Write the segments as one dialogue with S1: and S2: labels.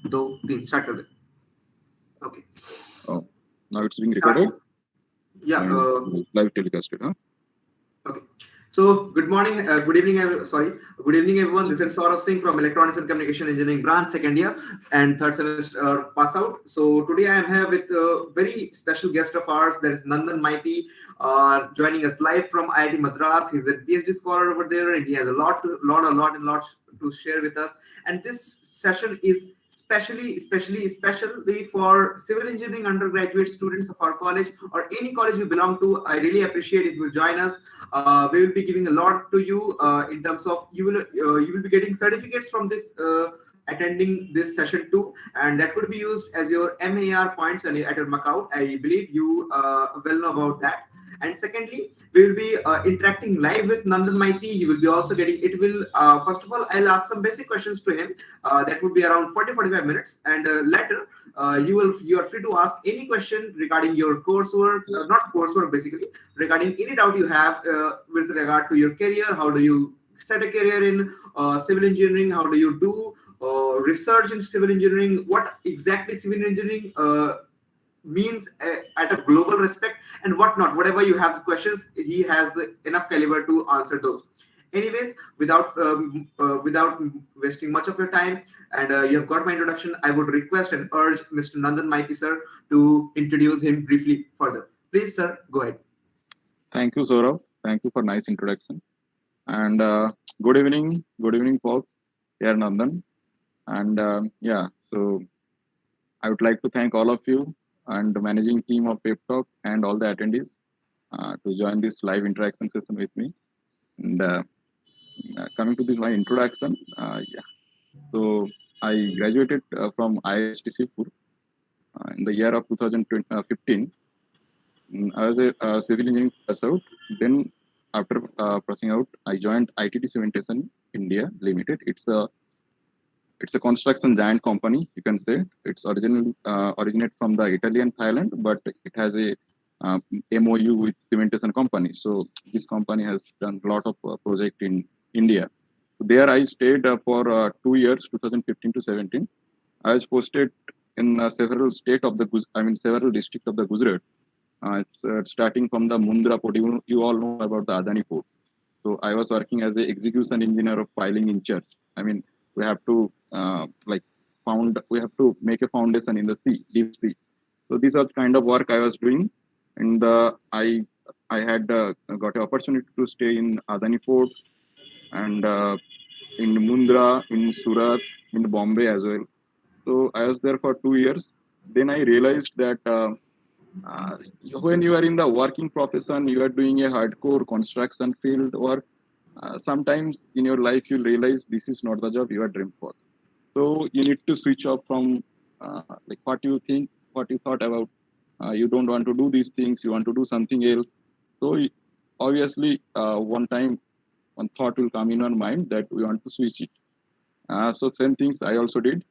S1: दो तीन स्टार्ट कर दे. Okay.
S2: Oh, now it's being
S1: Start.
S2: recorded
S1: Yeah.
S2: and live telecasted, huh?
S1: Okay. So, good morning, good evening, good evening, everyone. This is Saurav Singh from Electronics and Communication Engineering branch, second year and third semester pass out. So, today I am here with a very special guest of ours, that is Nandan Maiti, joining us live from IIT Madras. He's a PhD scholar over there, and he has a lot to share with us. And this session is especially for civil engineering undergraduate students of our college or any college you belong to. I really appreciate if you join us. We will be giving a lot to you in terms of you will be getting certificates from this attending this session too, and that could be used as your MAR points at your Macau. I believe you well know about that. And secondly, we will be interacting live with Nandan Maiti. You will be also getting it will first of all, I'll ask some basic questions to him. That would be around 40-45 minutes, and later you are free to ask any question regarding your coursework, not coursework basically, regarding any doubt you have with regard to your career. How do you set a career in civil engineering? How do you do research in civil engineering? What exactly civil engineering means at a global respect, and whatnot. Whatever you have the questions, he has the enough caliber to answer those. Anyways, without wasting much of your time, and you have got my introduction, I would request and urge Mr. Nandan Maiti sir to introduce him briefly further. Please, sir, go ahead.
S2: Thank you, Saurav. Thank you for nice introduction. And good evening, folks. Here, Nandan. And so I would like to thank all of you and the managing team of PEP-TALKS and all the attendees to join this live interaction session with me. And coming to this, my introduction, so I graduated from IIT Sipur in the year of 2015. I was a civil engineering pass out. Then after passing out, I joined ITD Cementation India Limited. It's a construction giant company, you can say. It's originate from the Italian Thailand, but it has a MOU with cementation company. So this company has done a lot of project in India. So there I stayed for 2 years, 2015 to 17. I was posted in several several districts of the Gujarat. Starting from the Mundra port, you all know about the Adani port. So I was working as an execution engineer of piling Incharge. I mean, we have to we have to make a foundation in the sea, deep sea. So these are the kind of work I was doing, and I had got an opportunity to stay in Adani port and in Mundra, in Surat, in Bombay as well. So I was there for 2 years. Then I realized that when you are in the working profession, you are doing a hardcore construction field work. Sometimes in your life, you realize this is not the job you are dreamed for. So you need to switch off from what you think, what you thought about. You don't want to do these things. You want to do something else. So obviously, one thought will come in your mind that we want to switch it. So same things I also did.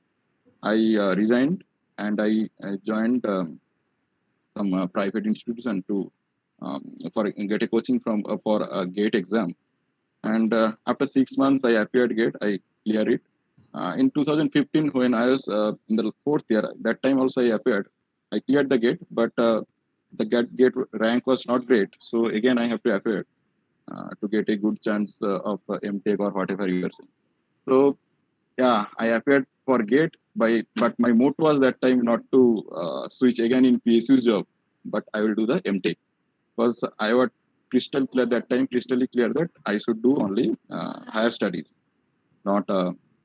S2: I resigned and I joined some private institution to for get a coaching from for a GATE exam. And after 6 months, I appeared GATE. I cleared it. In 2015, when I was in the 4th year, that time also I appeared. I cleared the GATE, but the GATE rank was not great. So again, I have to appear to get a good chance of MTech or whatever you are saying. So yeah, I appeared for GATE, but my motto was that time not to switch again in PSU's job, but I will do the MTech. Because I was crystal clear that time, crystal clear that I should do only higher studies, not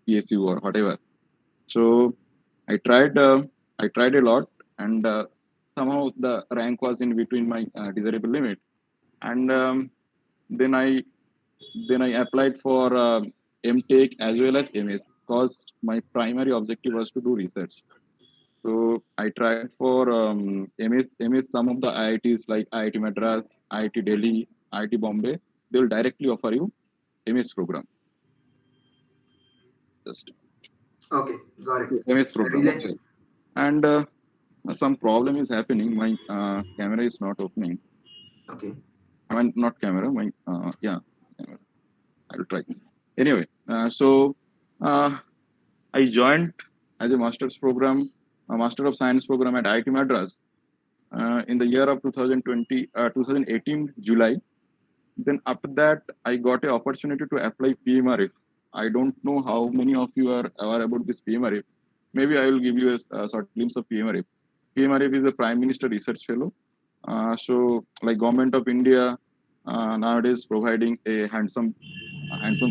S2: PSU or whatever. So I tried a lot, and somehow the rank was in between my desirable limit. And then I applied for MTech as well as MS, because my primary objective was to do research. So I tried for MS. Some of the IITs like IIT Madras, IIT Delhi, IIT Bombay, they will directly offer you MS program. Just
S1: Okay, got it.
S2: MS program. Okay. And some problem is happening. My camera is not opening.
S1: Okay.
S2: I mean, not camera. My camera. I will try. Anyway, so I joined as a master's program, a Master of Science program at IIT Madras in the year of 2018 July. Then after that, I got an opportunity to apply Pmrf. I don't know how many of you are aware about this Pmrf. Maybe I will give you a short glimpse of Pmrf. Pmrf is a Prime Minister Research Fellow. So, like Government of India nowadays providing a handsome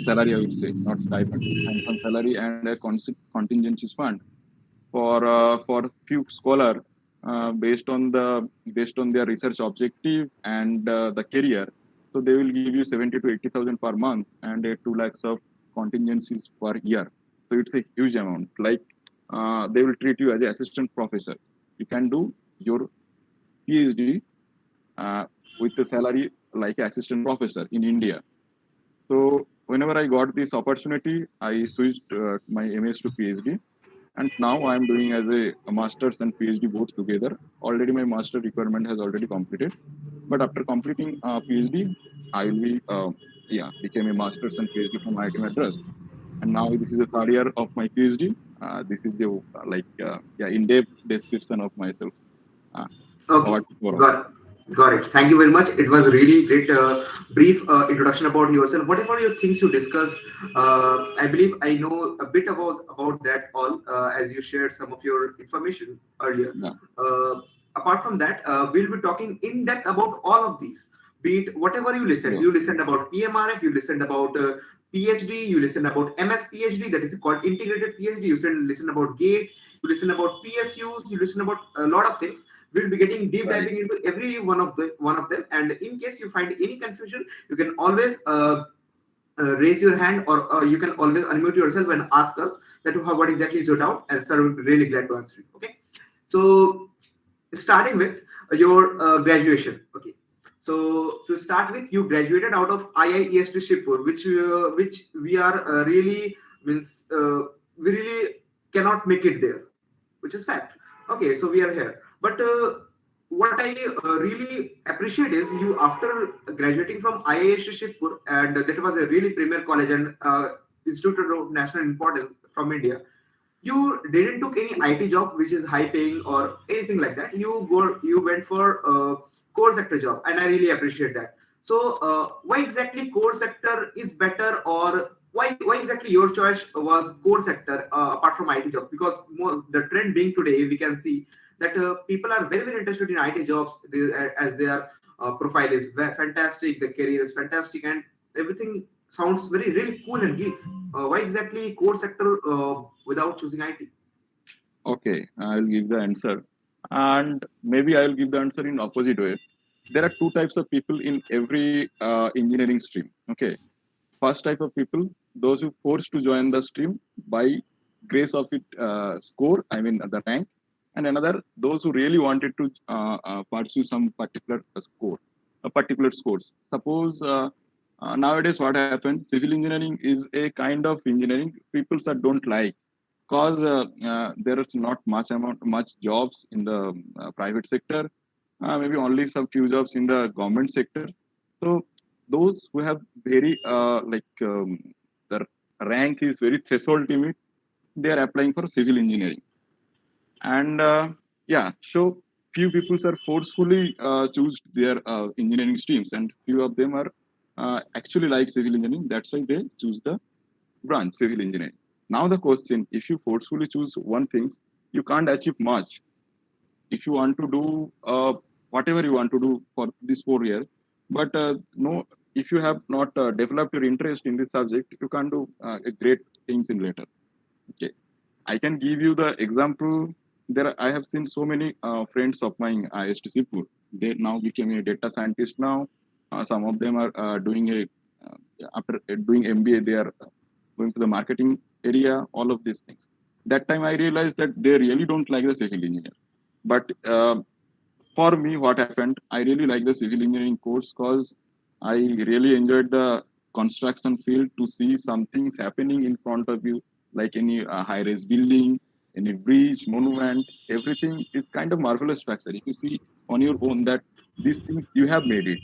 S2: salary, I would say, not stipend, handsome salary and a contingencies fund for few scholar based on their research objective and the career. So they will give you 70 to 80,000 per month and 2 lakhs of contingencies per year. So it's a huge amount. Like they will treat you as an assistant professor. You can do your PhD with the salary like assistant professor in India. So whenever I got this opportunity, I switched my MS to PhD, and now I'm doing as a master's and PhD both together. Already my master requirement has already completed, but after completing PhD, I will be became a master's and PhD from IIT Madras, and now this is the third year of my PhD. This is a in-depth description of myself. Uh,
S1: Okay,
S2: what for?
S1: got it. Got it. Thank you very much. It was a really great, brief introduction about yourself. Whatever your things you discussed, I believe I know a bit about that all as you shared some of your information earlier.
S2: Yeah,
S1: Uh, Apart from that, we'll be talking in depth about all of these. Be it whatever
S2: yeah,
S1: you listened about PMRF, you listened about PhD, you listened about MS PhD, that is called integrated PhD. You listen about GATE, you listen about PSUs, you listen about a lot of things. We'll be getting deep
S2: right.
S1: diving into every one of them. And in case you find any confusion, you can always raise your hand, or you can always unmute yourself and ask us that what exactly is your doubt, and sir will be really glad to answer it. Okay, so starting with your graduation. Okay, so to start with, you graduated out of IIEST Shipur, which we are really means we really cannot make it there, which is fact. Okay, so we are here, but what I really appreciate is you, after graduating from IIST Shivpur, and that was a really premier college and institute of national importance from India. You didn't took any IT job which is high paying or anything like that. You went for core sector job, and I really appreciate that. So why exactly core sector is better, or why exactly your choice was core sector apart from IT job? Because the trend being today, we can see that people are very interested in IT jobs, as their profile is fantastic, the career is fantastic, and everything sounds very really cool and geek. Why exactly core sector without choosing IT?
S2: Okay, I'll give the answer, and maybe I'll give the answer in opposite way. There are two types of people in every engineering stream. Okay, first type of people, those who forced to join the stream by grace of it score, I mean the rank, and another those who really wanted to pursue some particular score, a particular scores. Suppose nowadays what happens, civil engineering is a kind of engineering people don't like, because there is not much jobs in the private sector, maybe only some few jobs in the government sector. So those who have very the rank is very threshold limit, they are applying for civil engineering. And so few people are forcefully choose their engineering streams, and few of them are actually like civil engineering, that's why they choose the branch civil engineering. Now the question, if you forcefully choose one thing, you can't achieve much. If you want to do whatever you want to do for this 4 years, but no, if you have not developed your interest in this subject, you can't do great things in later. Okay, I can give you the example. I have seen so many friends of mine, IST Sipur. They now became a data scientist now. Some of them are doing after doing MBA, they are going to the marketing area, all of these things. That time I realized that they really don't like the civil engineer. But for me, what happened, I really like the civil engineering course because I really enjoyed the construction field, to see some things happening in front of you, like any high-rise building, any bridge, monument, everything is kind of marvelous structure. If you see on your own that these things you have made it,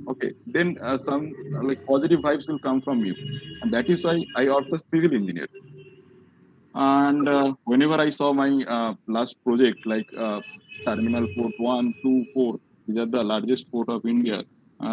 S2: okay, then some like positive vibes will come from you, and that is why I opt for civil engineer. And whenever I saw my last project, like Terminal Port 1, 2, 4, these are the largest port of India.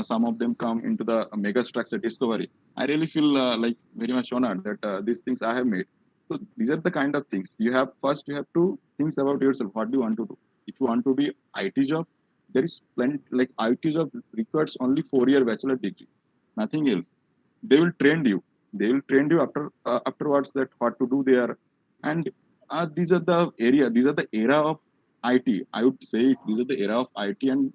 S2: Some of them come into the mega structure discovery. I really feel like very much honored that these things I have made. So these are the kind of things you have. First, you have to think about yourself. What do you want to do? If you want to be IT job, there is plenty. Like IT job requires only 4-year bachelor degree, nothing else. They will train you. They will train you afterwards that what to do there, and these are the area. These are the era of IT. I would say these are the era of IT and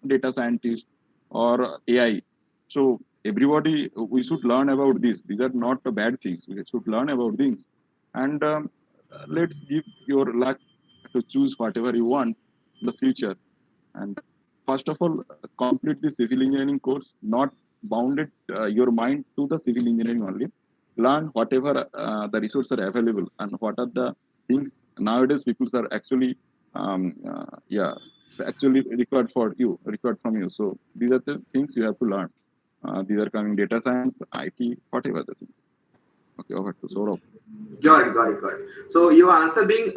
S2: data scientist or AI. So everybody, we should learn about this. These are not the bad things. We should learn about things, and let's give your luck to choose whatever you want in the future. And first of all, complete the civil engineering course, not bounded your mind to the civil engineering only. Learn whatever the resources are available and what are the things nowadays people are actually, yeah, actually required from you. So these are the things you have to learn. These are coming data science, IT, whatever the things. Okay, over to Saurabh.
S1: Got it. So your answer being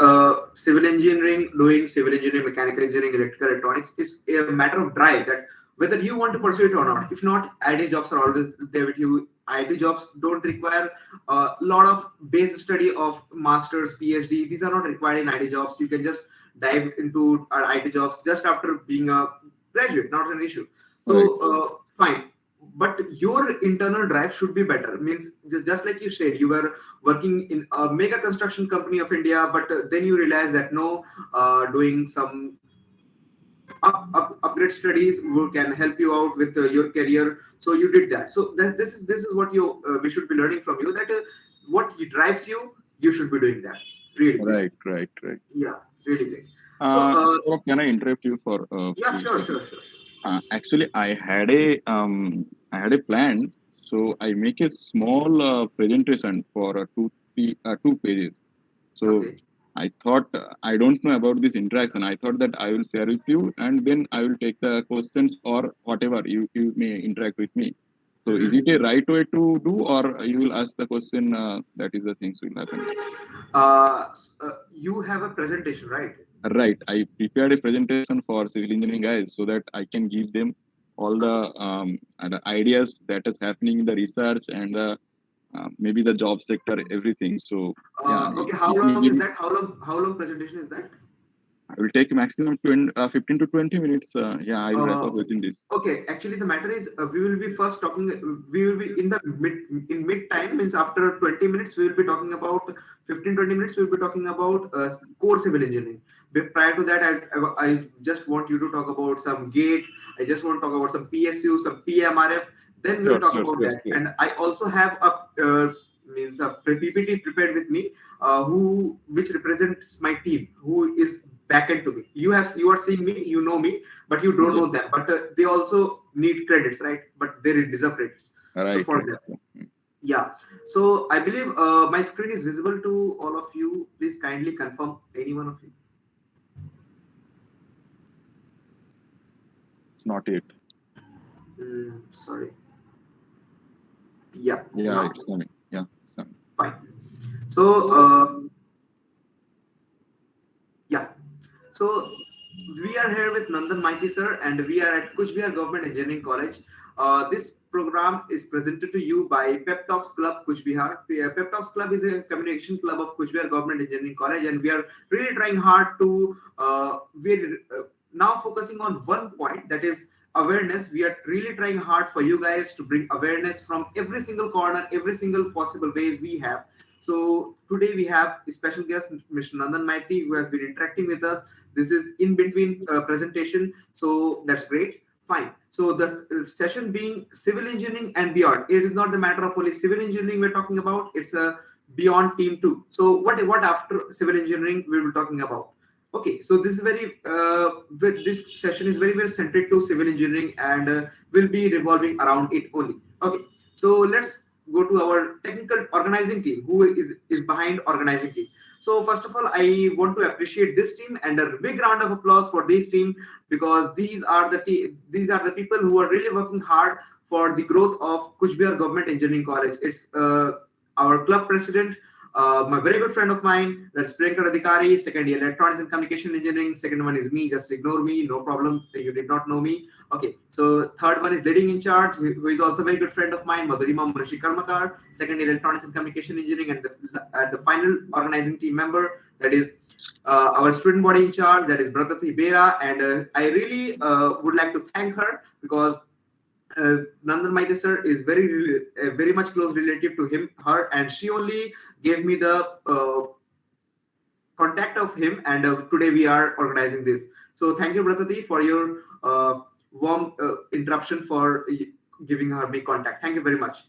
S1: civil engineering, doing civil engineering, mechanical engineering, electrical electronics is a matter of drive that whether you want to pursue it or not. If not, IT jobs are always there with you. IT jobs don't require a lot of base study of masters, Ph.D. These are not required in IT jobs. You can just dive into IT jobs just after being a graduate, not an issue. So
S2: Right,
S1: fine, but your internal drive should be better. Means just like you said, you were working in a mega construction company of India, but then you realize that no, doing some upgrade studies can help you out with your career. So you did that. So this is what you we should be learning from you. That what drives you, you should be doing that. Really great.
S2: right.
S1: Yeah, really great. So
S2: Saurabh, can I interrupt you for a
S1: yeah,
S2: few
S1: sure,
S2: seconds?
S1: sure, sure, sure.
S2: Actually, I had a plan, so I make a small presentation for 2 pages. So
S1: Okay.
S2: I thought I don't know about this interaction. I thought that I will share with you, and then I will take the questions or whatever you may interact with me. So is it
S1: Mhm.
S2: a right way to do, or you will ask the question? That is the things will happen.
S1: You have a presentation, right?
S2: Right. I prepared a presentation for civil engineering guys so that I can give them all the ideas that is happening in the research and maybe the job sector, everything. So yeah,
S1: Okay, how
S2: it may
S1: long is
S2: give.
S1: that? How long presentation is that?
S2: I will take maximum 15 to 20 minutes. Yeah, I will wrap
S1: Uh,
S2: up within this.
S1: okay, actually the matter is we will be first talking. We will be in the mid time means after 20 minutes we will be talking about 15-20 minutes. We will be talking about core civil engineering. But prior to that, I just want you to talk about some gate. I just want to talk about some PSU, some PMRF. Then we'll
S2: Sure,
S1: talk
S2: sure,
S1: about
S2: sure,
S1: that.
S2: sure.
S1: And I also have a PPT prepared with me, who which represents my team, who is backend to me. You are seeing me, you know me, but you don't
S2: Yes.
S1: know them. But they also need credits, right? But they deserve credits. So
S2: Right,
S1: for
S2: right.
S1: them,
S2: So,
S1: yeah. So I believe my screen is visible to all of you. Please kindly confirm, any one of you.
S2: it's not it.
S1: Sorry. Yeah.
S2: Yeah,
S1: Now,
S2: it's coming. Yeah, it's coming.
S1: fine. So yeah. So we are here with Nandan Maiti sir, and we are at Kuch Bihar Government Engineering College. This program is presented to you by PEP-TALKS Club Kuch Bihar. PEP-TALKS Club is a communication club of Kuch Bihar Government Engineering College, and we are really trying hard to. We're now focusing on one point, that is awareness. We are really trying hard for you guys to bring awareness from every single corner, every single possible ways we have. So today we have a special guest, Mr. Nandan Maiti, who has been interacting with us. This is in between presentation, so that's great. Fine. So the session being civil engineering and beyond. It is not the matter of only civil engineering we're talking about. It's a beyond team too. So what after civil engineering we will be talking about? Okay, so this is this session is very centric to civil engineering and will be revolving around it only. Okay, so let's go to our technical organizing team, who is behind organizing team. So first of all, I want to appreciate this team and a big round of applause for this team, because these are the people who are really working hard for the growth of Kuch Bihar Government Engineering College. It's our club president, my very good friend of mine, that's Priyankar Adhikari, second year Electronics and Communication Engineering. Second one is me, just ignore me, no problem. You did not know me. Okay, so third one is leading in charge, who is also a very good friend of mine, Madhurima Murshi Karmakar, second year Electronics and Communication Engineering, and the final organizing team member, that is our student body in charge, that is Bratati Bera. And I really would like to thank her because Nandan Maiti sir is very much close relative to her, and she only gave me the contact of him, and today we are organizing this. So thank you, Bratati, for your warm interruption for giving her me contact. Thank you very much.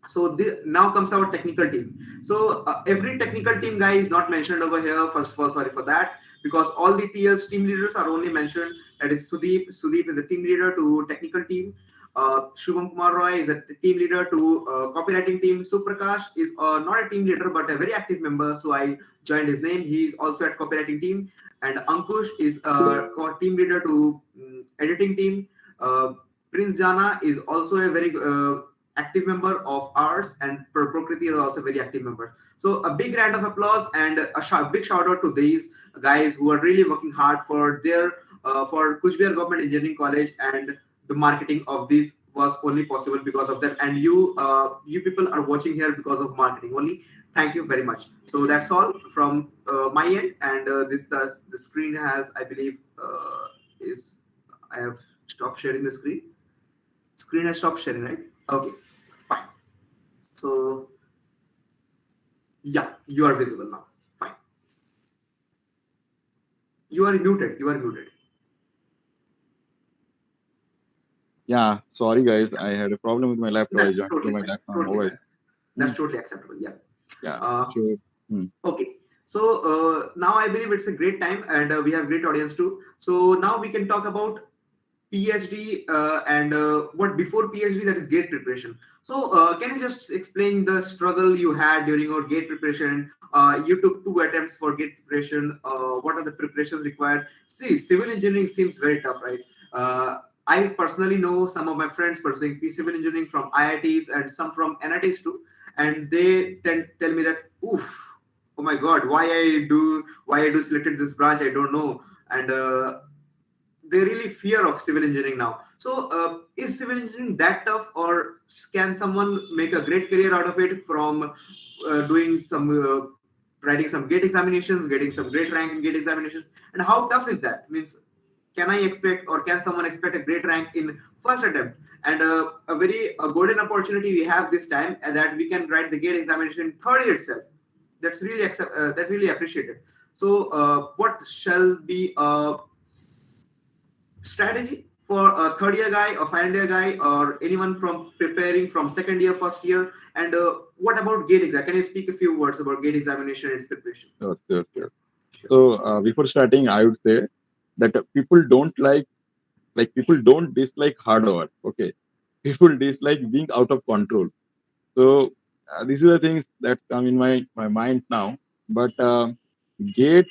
S1: So now comes our technical team. So every technical team guy is not mentioned over here. First of all, sorry for that, because all the TLs team leaders are only mentioned. That is Sudeep. Sudeep is a team leader to technical team. Shubham Kumar Roy is a team leader to copywriting team. Suprakash is not a team leader but a very active member, so I joined his name. He is also at copywriting team. And Ankush is a team leader to editing team. Prince Jana is also a very active member of ours, and Prakriti is also a very active member. So a big round of applause and a big shout out to these guys who are really working hard for their for Kuch Bihar Government Engineering College, and the marketing of this was only possible because of them. And you people are watching here because of marketing only. Thank you very much. So that's all from my end. And the screen has, I believe, is I have stopped sharing the screen. Screen has stopped sharing, right? Okay, fine. So yeah, you are visible now. Fine. You are muted. You are muted.
S2: Yeah, sorry guys, I had a problem with my laptop. I
S1: That's
S2: joined
S1: totally
S2: to my
S1: fine.
S2: laptop
S1: Totally
S2: mobile.
S1: fine. That's totally acceptable. Yeah.
S2: Yeah,
S1: Uh,
S2: sure.
S1: okay. So now I believe it's a great time, and we have great audience too. So now we can talk about PhD and what before PhD, that is gate preparation. So can you just explain the struggle you had during your gate preparation? You took 2 attempts for gate preparation. What are the preparations required? See, civil engineering seems very tough, right? I personally know some of my friends pursuing civil engineering from IITs and some from NITs too, and they tell me that, oof, oh my God, why I do selected this branch, I don't know. And they really fear of civil engineering now. So, is civil engineering that tough, or can someone make a great career out of it from doing some writing some gate examinations, getting some great rank in gate examinations? And how tough is that? Means, can I expect, or can someone expect a great rank in first attempt? And a golden opportunity we have this time, that we can write the gate examination in third year itself. That's really that really appreciated. So, what shall be strategy for a third year guy or final year guy or anyone from preparing from second year, first year? And what about gate exam? Can you speak a few words about gate examination and its preparation?
S2: Sure, sure, sure.
S1: Sure.
S2: So before starting, I would say that people don't people don't dislike hard work. Okay, people dislike being out of control. So these are the things that come in my mind now. But gate,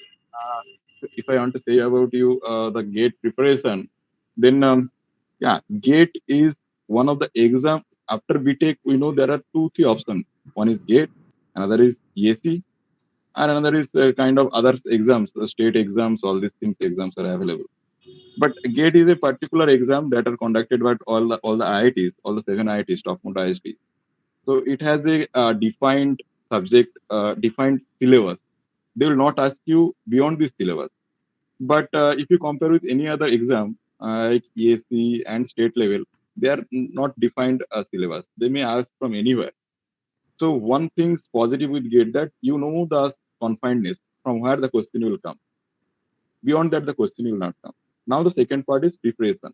S2: if I want to say about you, the gate preparation, then yeah, gate is one of the exam. After BTech, we know there are two, three options. One is gate, another is EAC, and another is kind of other exams, state exams, all these things exams are available. But GATE is a particular exam that are conducted by all the IITs, all the 7 IITs, top most IITs. So it has a defined subject, defined syllabus. They will not ask you beyond this syllabus. But if you compare with any other exam like EAC and state level, they are not defined a syllabus. They may ask from anywhere. So one thing's positive with GATE that you know the confinedness from where the question will come. Beyond that, the question will not come. Now the second part is preparation.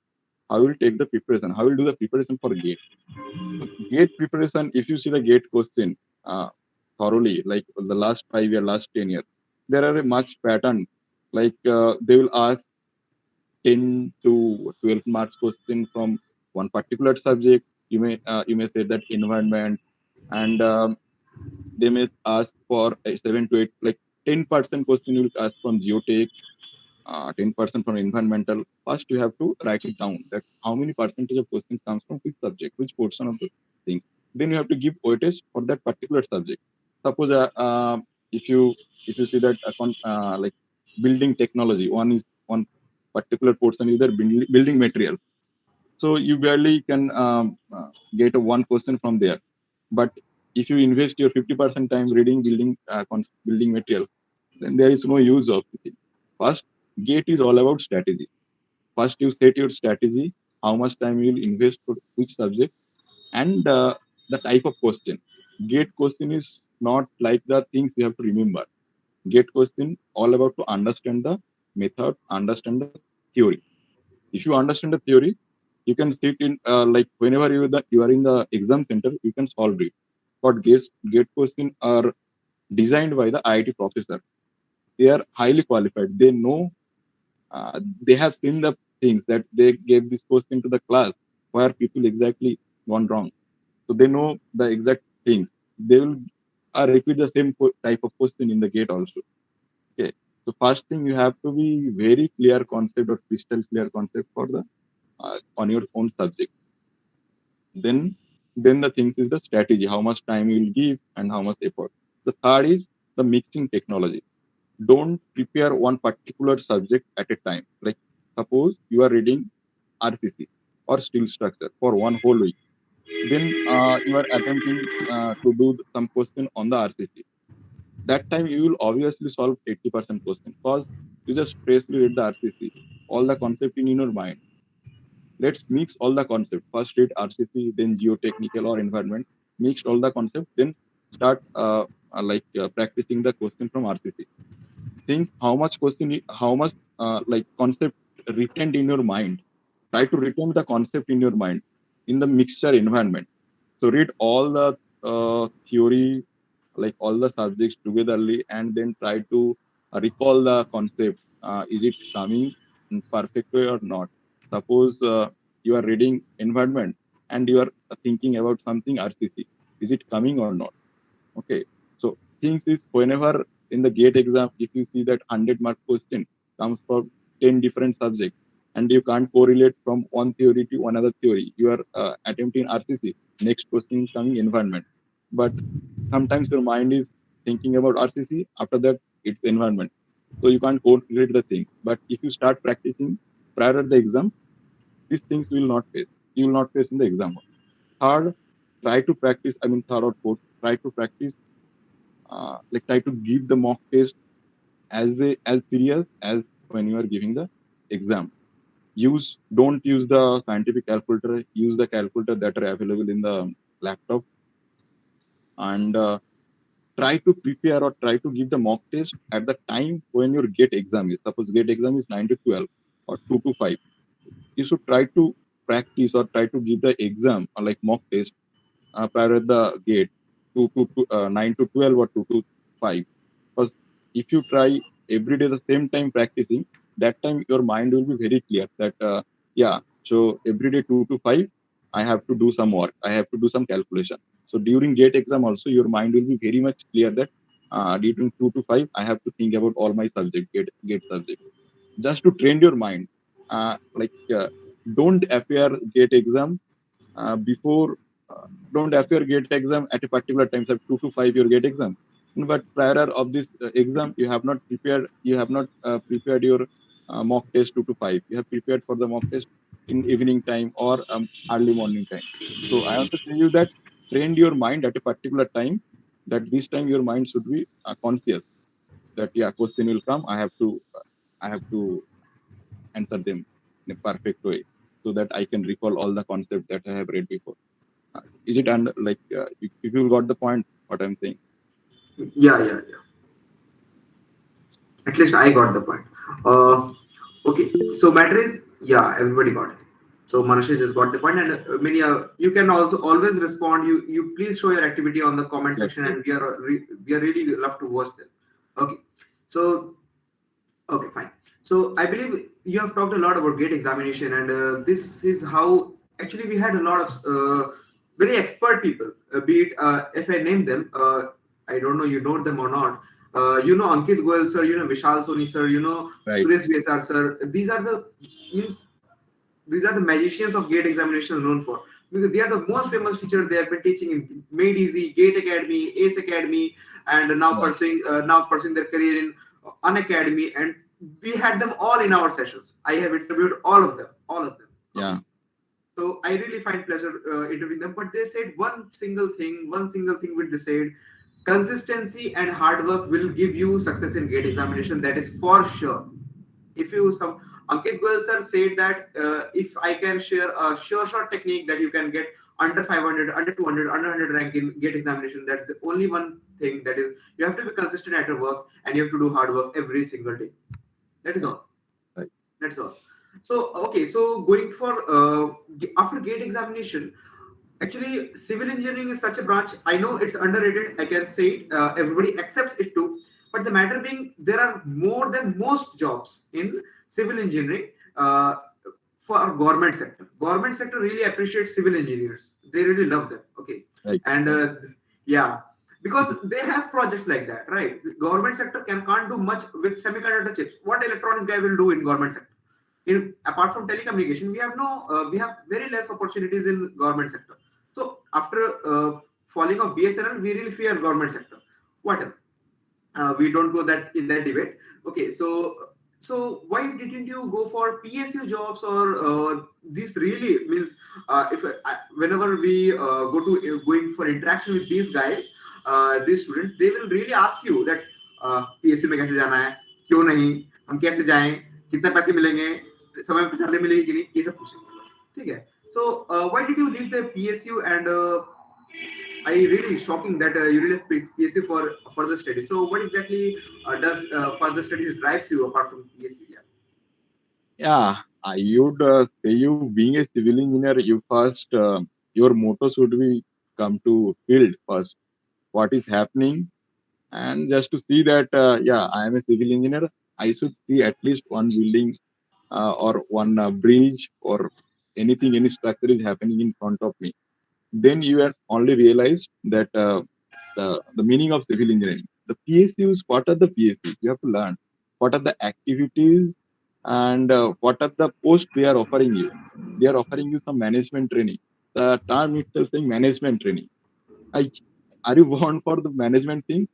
S2: How will take the preparation? How will do the preparation for GATE? So GATE preparation, if you see the GATE question thoroughly, like the last 5 year, last 10 years, there are a much pattern. Like they will ask 10 to 12 marks question from one particular subject. You may say that environment, and they may ask for a 7 to 8, like 10% question you will ask from geotech, 10% from environmental. First, you have to write it down that how many percentage of questions comes from which subject, which portion of the thing. Then you have to give weightage for that particular subject. suppose if you see that like building technology, one particular portion is their building materials. So you barely can get a one question from there. But if you invest your 50% time reading building materials, then there is no use of it. First, GATE is all about strategy. First, you set your strategy, how much time you will invest for which subject, and the type of question. GATE question is not like the things you have to remember. GATE question all about to understand the method, understand the theory. If you understand the theory, you can sit in like whenever you are in the exam center, you can solve it. But GATE questions are designed by the IIT professor. They are highly qualified. They know, they have seen the things that they gave this question to the class where people exactly gone wrong. So they know the exact things. They will repeat the same type of question in the GATE also. Okay. So first thing, you have to be very clear concept or crystal clear concept for the on your own subject. Then the things is the strategy, how much time you will give and how much effort. The third is the mixing technology. Don't prepare one particular subject at a time. Like suppose you are reading RCC or steel structure for one whole week. Then you are attempting to do some question on the RCC. That time you will obviously solve 80% question because you just freshly read the RCC, all the concept in your mind. Let's mix all the concepts. First read RCC, then geotechnical or environment. Mixed all the concepts, then start practicing the question from RCC. Think how much how much like concept retained in your mind. Try to retain the concept in your mind in the mixture environment. So read all the theory, like all the subjects togetherly, and then try to recall the concept. Is it coming in perfect way or not? Suppose you are reading environment and you are thinking about something RCC. Is it coming or not? Okay. So things is whenever in the GATE exam, if you see that 100-mark question comes from 10 different subjects and you can't correlate from one theory to another theory, you are attempting RCC. Next question is coming environment. But sometimes your mind is thinking about RCC. After that, it's environment. So you can't correlate the thing. But if you start practicing prior to the exam, these things you will not face. You will not face in the exam. Third, try to practice. I mean, third or fourth, try to practice. Try to give the mock test as serious as when you are giving the exam. Don't use the scientific calculator. Use the calculator that are available in the laptop, and try to prepare or try to give the mock test at the time when your GATE exam is. Suppose GATE exam is 9 to 12 or 2 to 5. You should try to practice or try to give the exam like mock test prior to the GATE 9 to 12 or 2 to 5. Because if you try every day the same time practicing, that time your mind will be very clear that so every day 2 to 5 I have to do some work, I have to do some calculation. So during GATE exam also your mind will be very much clear that during 2 to 5 I have to think about all my subject GATE subject, just to train your mind. Don't appear GATE exam before don't appear GATE exam at a particular time, so 2 to 5 your GATE exam. But prior of this exam, you have not prepared your mock test 2 to 5. You have prepared for the mock test in evening time or early morning time. So I want to tell you that train your mind at a particular time, that this time your mind should be conscious that question will come. I have to answer them in a perfect way so that I can recall all the concepts that I have read before. Is it if you got the point what I'm saying?
S1: Yeah. At least I got the point. Okay, so matter is, yeah, everybody got it. So Manashi just got the point, and many you can also always respond. You please show your activity on the comment
S2: Yes,
S1: section,
S2: yes.
S1: and we are really love to watch them. Okay, so okay, fine. So I believe you have talked a lot about GATE examination, and this is how actually we had a lot of very expert people. Be it if I name them, I don't know you know them or not. Ankit Goyal sir, Vishal Soni sir,
S2: Right.
S1: Suresh VSR sir. Means these are the magicians of GATE examination known for, because they are the most famous teachers. They have been teaching in Made Easy, GATE Academy, ACE Academy, and now
S2: Yeah.
S1: pursuing their career in an academy, and we had them all in our sessions. I have interviewed all of them. Okay.
S2: Yeah.
S1: So I really find pleasure interviewing them. But they said one single thing which they said: consistency and hard work will give you success in gate examination. That is for sure. If you some Ankit Goel sir said that if I can share a sure shot technique that you can get under 500, under 200, under 100 rank in gate examination, that's the only one thing, that is you have to be consistent at your work and you have to do hard work every single day. That is
S2: Right.
S1: all.
S2: Right.
S1: That's all. So okay, so going for after gate examination, actually civil engineering is such a branch. I know it's underrated. I can say it. Everybody accepts it too. But the matter being, there are more than most jobs in civil engineering for our government sector. Government sector really appreciates civil engineers. They really love them. Okay,
S2: Right.
S1: and yeah, because they have projects like that, right? Government sector can't do much with semiconductor chips. What electronics guy will do in government sector? Apart from telecommunication, we have very less opportunities in government sector. So after falling of BSNL, we really fear government sector. Whatever, we don't go that in that debate. Okay, so why didn't you go for PSU jobs, or this really means if whenever we go to going for interaction with these guys, these students, they will really ask you that PSU में कैसे जाना है, क्यों नहीं, हम कैसे जाएं, कितने पैसे मिलेंगे, समय पे सैलरी मिलेगी कि नहीं, ये सब पूछेंगे. ठीक है. So why did you leave the PSU, and I really shocking that you really left PSU for further studies. So what exactly does further studies drives you apart from PSU? Yeah.
S2: Yeah. I would say you being a civil engineer, you first your motto should be come to field first. What is happening, and just to see that yeah, I am a civil engineer. I should see at least one building or one bridge or anything, any structure is happening in front of me. Then you have only realized that the meaning of civil engineering. The PSUs, what are the PSUs? You have to learn what are the activities and what are the posts they are offering you. They are offering you some management training. The term itself saying management training. I, are you born for the management thing?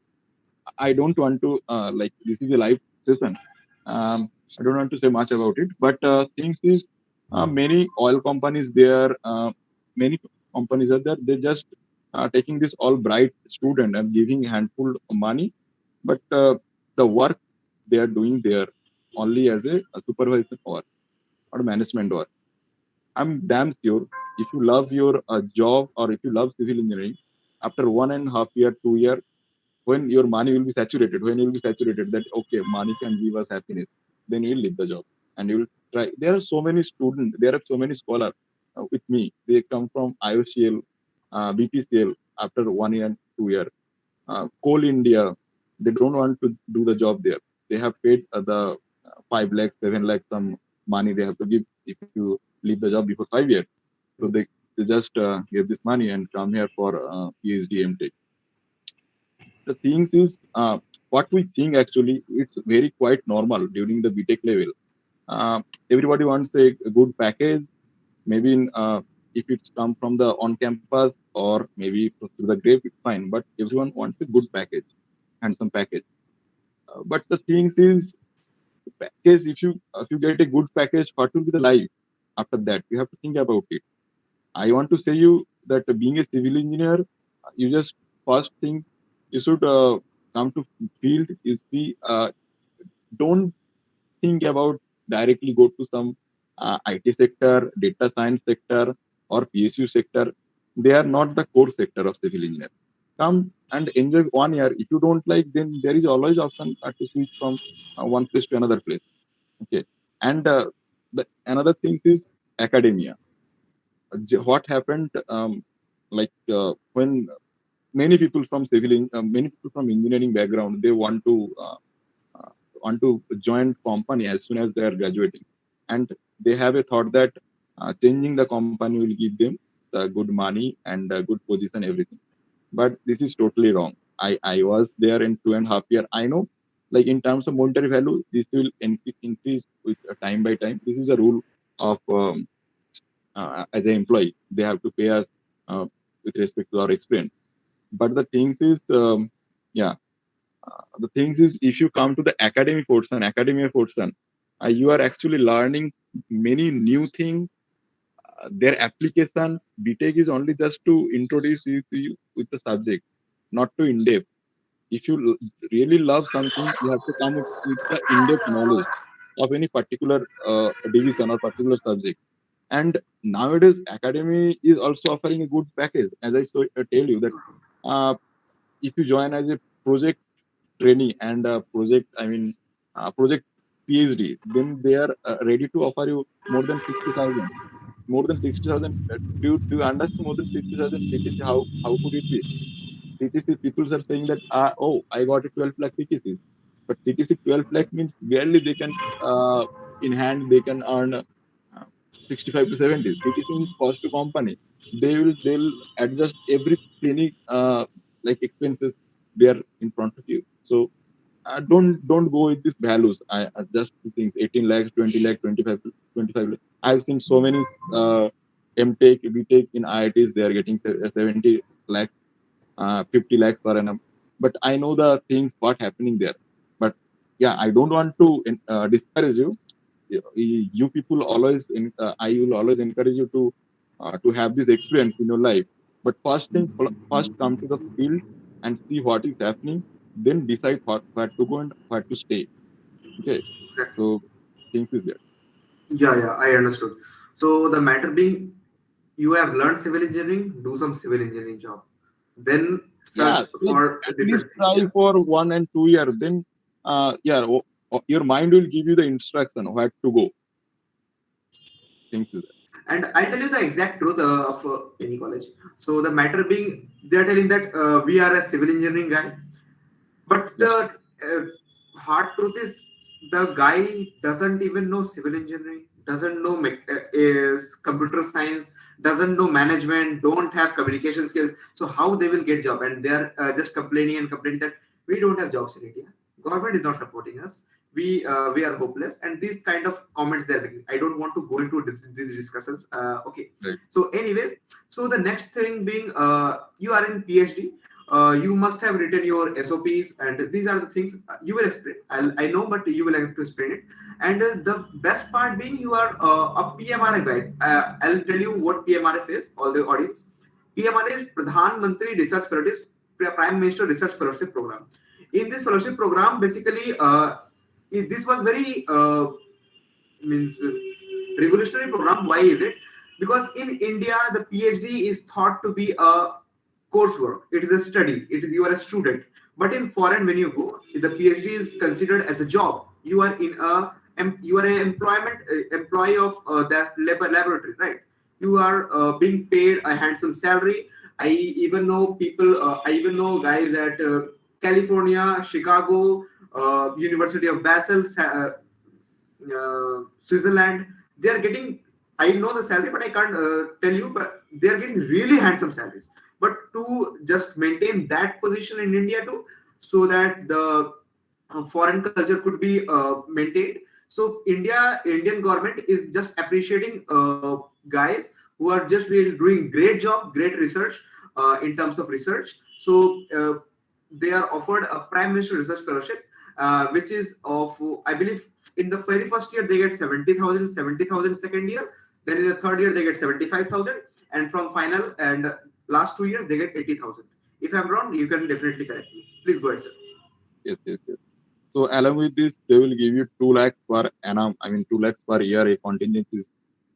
S2: I don't want to like this is a live session. I don't want to say much about it, but things is many oil companies there, many companies are there. They just taking this all bright student and giving handful of money, but the work they are doing there only as a supervisor or management work. I'm damn sure if you love your job or if you love civil engineering, after 1.5 year, 2 year, when your money will be saturated, when you will be saturated that okay, money can give us happiness, then you will leave the job and you will try. There are so many students, there are so many scholars with me. They come from IOCL, BPCL after 1 year, 2 year. Coal India, they don't want to do the job there. They have paid the 5 lakhs, 7 lakhs some money they have to give if you leave the job before 5 years. So they just give this money and come here for PhD MTech. The things is what we think actually it's very quite normal during the BTech level. Everybody wants a good package, maybe if it's come from the on campus or maybe through the grave, it's fine. But everyone wants a good package, handsome package. But the things is package. If you get a good package, what will be the life after that? You have to think about it. I want to say you that being a civil engineer, you just first thing you should come to field is the don't think about directly go to some IT sector, data science sector, or PSU sector. They are not the core sector of civil engineer. Come and enjoy 1 year. If you don't like, then there is always option to switch from one place to another place. Okay, and the another thing is academia. What happened? Like when many people from engineering background, they uh, want to join company as soon as they are graduating, and they have a thought that changing the company will give them the good money and good position, everything. But this is totally wrong. I was there in 2.5 year. I know, like in terms of monetary value, this will increase with time by time. This is a rule of as an employee, they have to pay us with respect to our experience. But the things is yeah. The things is, if you come to the academic portion, academia portion, you are actually learning many new things. Their application, BTech is only just to introduce you to you with the subject, not to in depth. If you really love something, you have to come with the in depth knowledge of any particular division or particular subject. And nowadays, academy is also offering a good package. As I tell you that uh, if you join as a project trainee and project PhD, then they are ready to offer you more than 60,000. More than 60,000. Do you understand more than 60,000 CTC? How could it be? CTC people are saying that oh, I got a 12 lakh CTC, but CTC 12 lakh means barely they can in hand they can earn 65 to 70. CTC means cost to company. They'll adjust every penny like expenses there in front of you. So don't go with these values. I just think 18 lakhs, 20 lakh, 25 lakh. I've seen so many MTech, BTech in IITs. They are getting 70 lakhs, 50 lakhs per annum. But I know the things what happening there. But yeah, I don't want to discourage you. You people always, I will always encourage you to have this experience in your life. But first come to the field and see what is happening, then decide where to go and where to stay. Okay,
S1: Exactly.
S2: so things is there.
S1: Yeah, yeah, I understood. So the matter being, you have learned civil engineering, do some civil engineering job, then search
S2: Yeah, then
S1: for
S2: at least
S1: different things.
S2: try
S1: Yeah,
S2: for 1 and 2 years. Then yeah, your mind will give you the instruction where to go. Things is there.
S1: and I'll tell you the exact truth of any college. So the matter being, they are telling that we are a civil engineering guy, but
S2: Yeah,
S1: the hard truth is the guy doesn't even know civil engineering, doesn't know is computer science, doesn't know management, don't have communication skills. So how they will get job? And they are just complaining and complaining that we don't have jobs in India. Government is not supporting us. We are hopeless. And these kind of comments they're making. I don't want to go into these discussions. Okay.
S2: right.
S1: So, anyways, so the next thing being, you are in PhD, you must have written your SOPs, and these are the things you will explain. I know, but you will have to explain it. And the best part being, you are a PMRF guy. I'll tell you what PMRF is, all the audience. PMRF is Pradhan Mantri Research Fellowship, Prime Minister Research Fellowship Program. In this fellowship program, basically, this was very means revolutionary program. Why is it? Because in India, the PhD is thought to be a coursework. It is a study. It is you are a student. But in foreign, when you go, the PhD is considered as a job. You are in a you are an employee of that laboratory, right? You are being paid a handsome salary. I even know people. I even know guys at California, Chicago, University of Basel, Switzerland. They are getting. I know the salary, but I can't tell you. But they are getting really handsome salaries. But to just maintain that position in India too, so that the foreign culture could be maintained. So Indian government is just appreciating guys who are just really doing great job, great research in terms of research. So they are offered a Prime Minister Research Fellowship, which is of I believe in the very first year they get 70,000, 70,000 second year. Then in the third year they get 75,000, and from final and last 2 years they get 80,000. If I'm wrong, you can definitely correct me. Please go ahead, sir.
S2: Yes, yes, yes. So along with this, they will give you 2 lakhs per annum. I mean, 2 lakhs per year. A contingency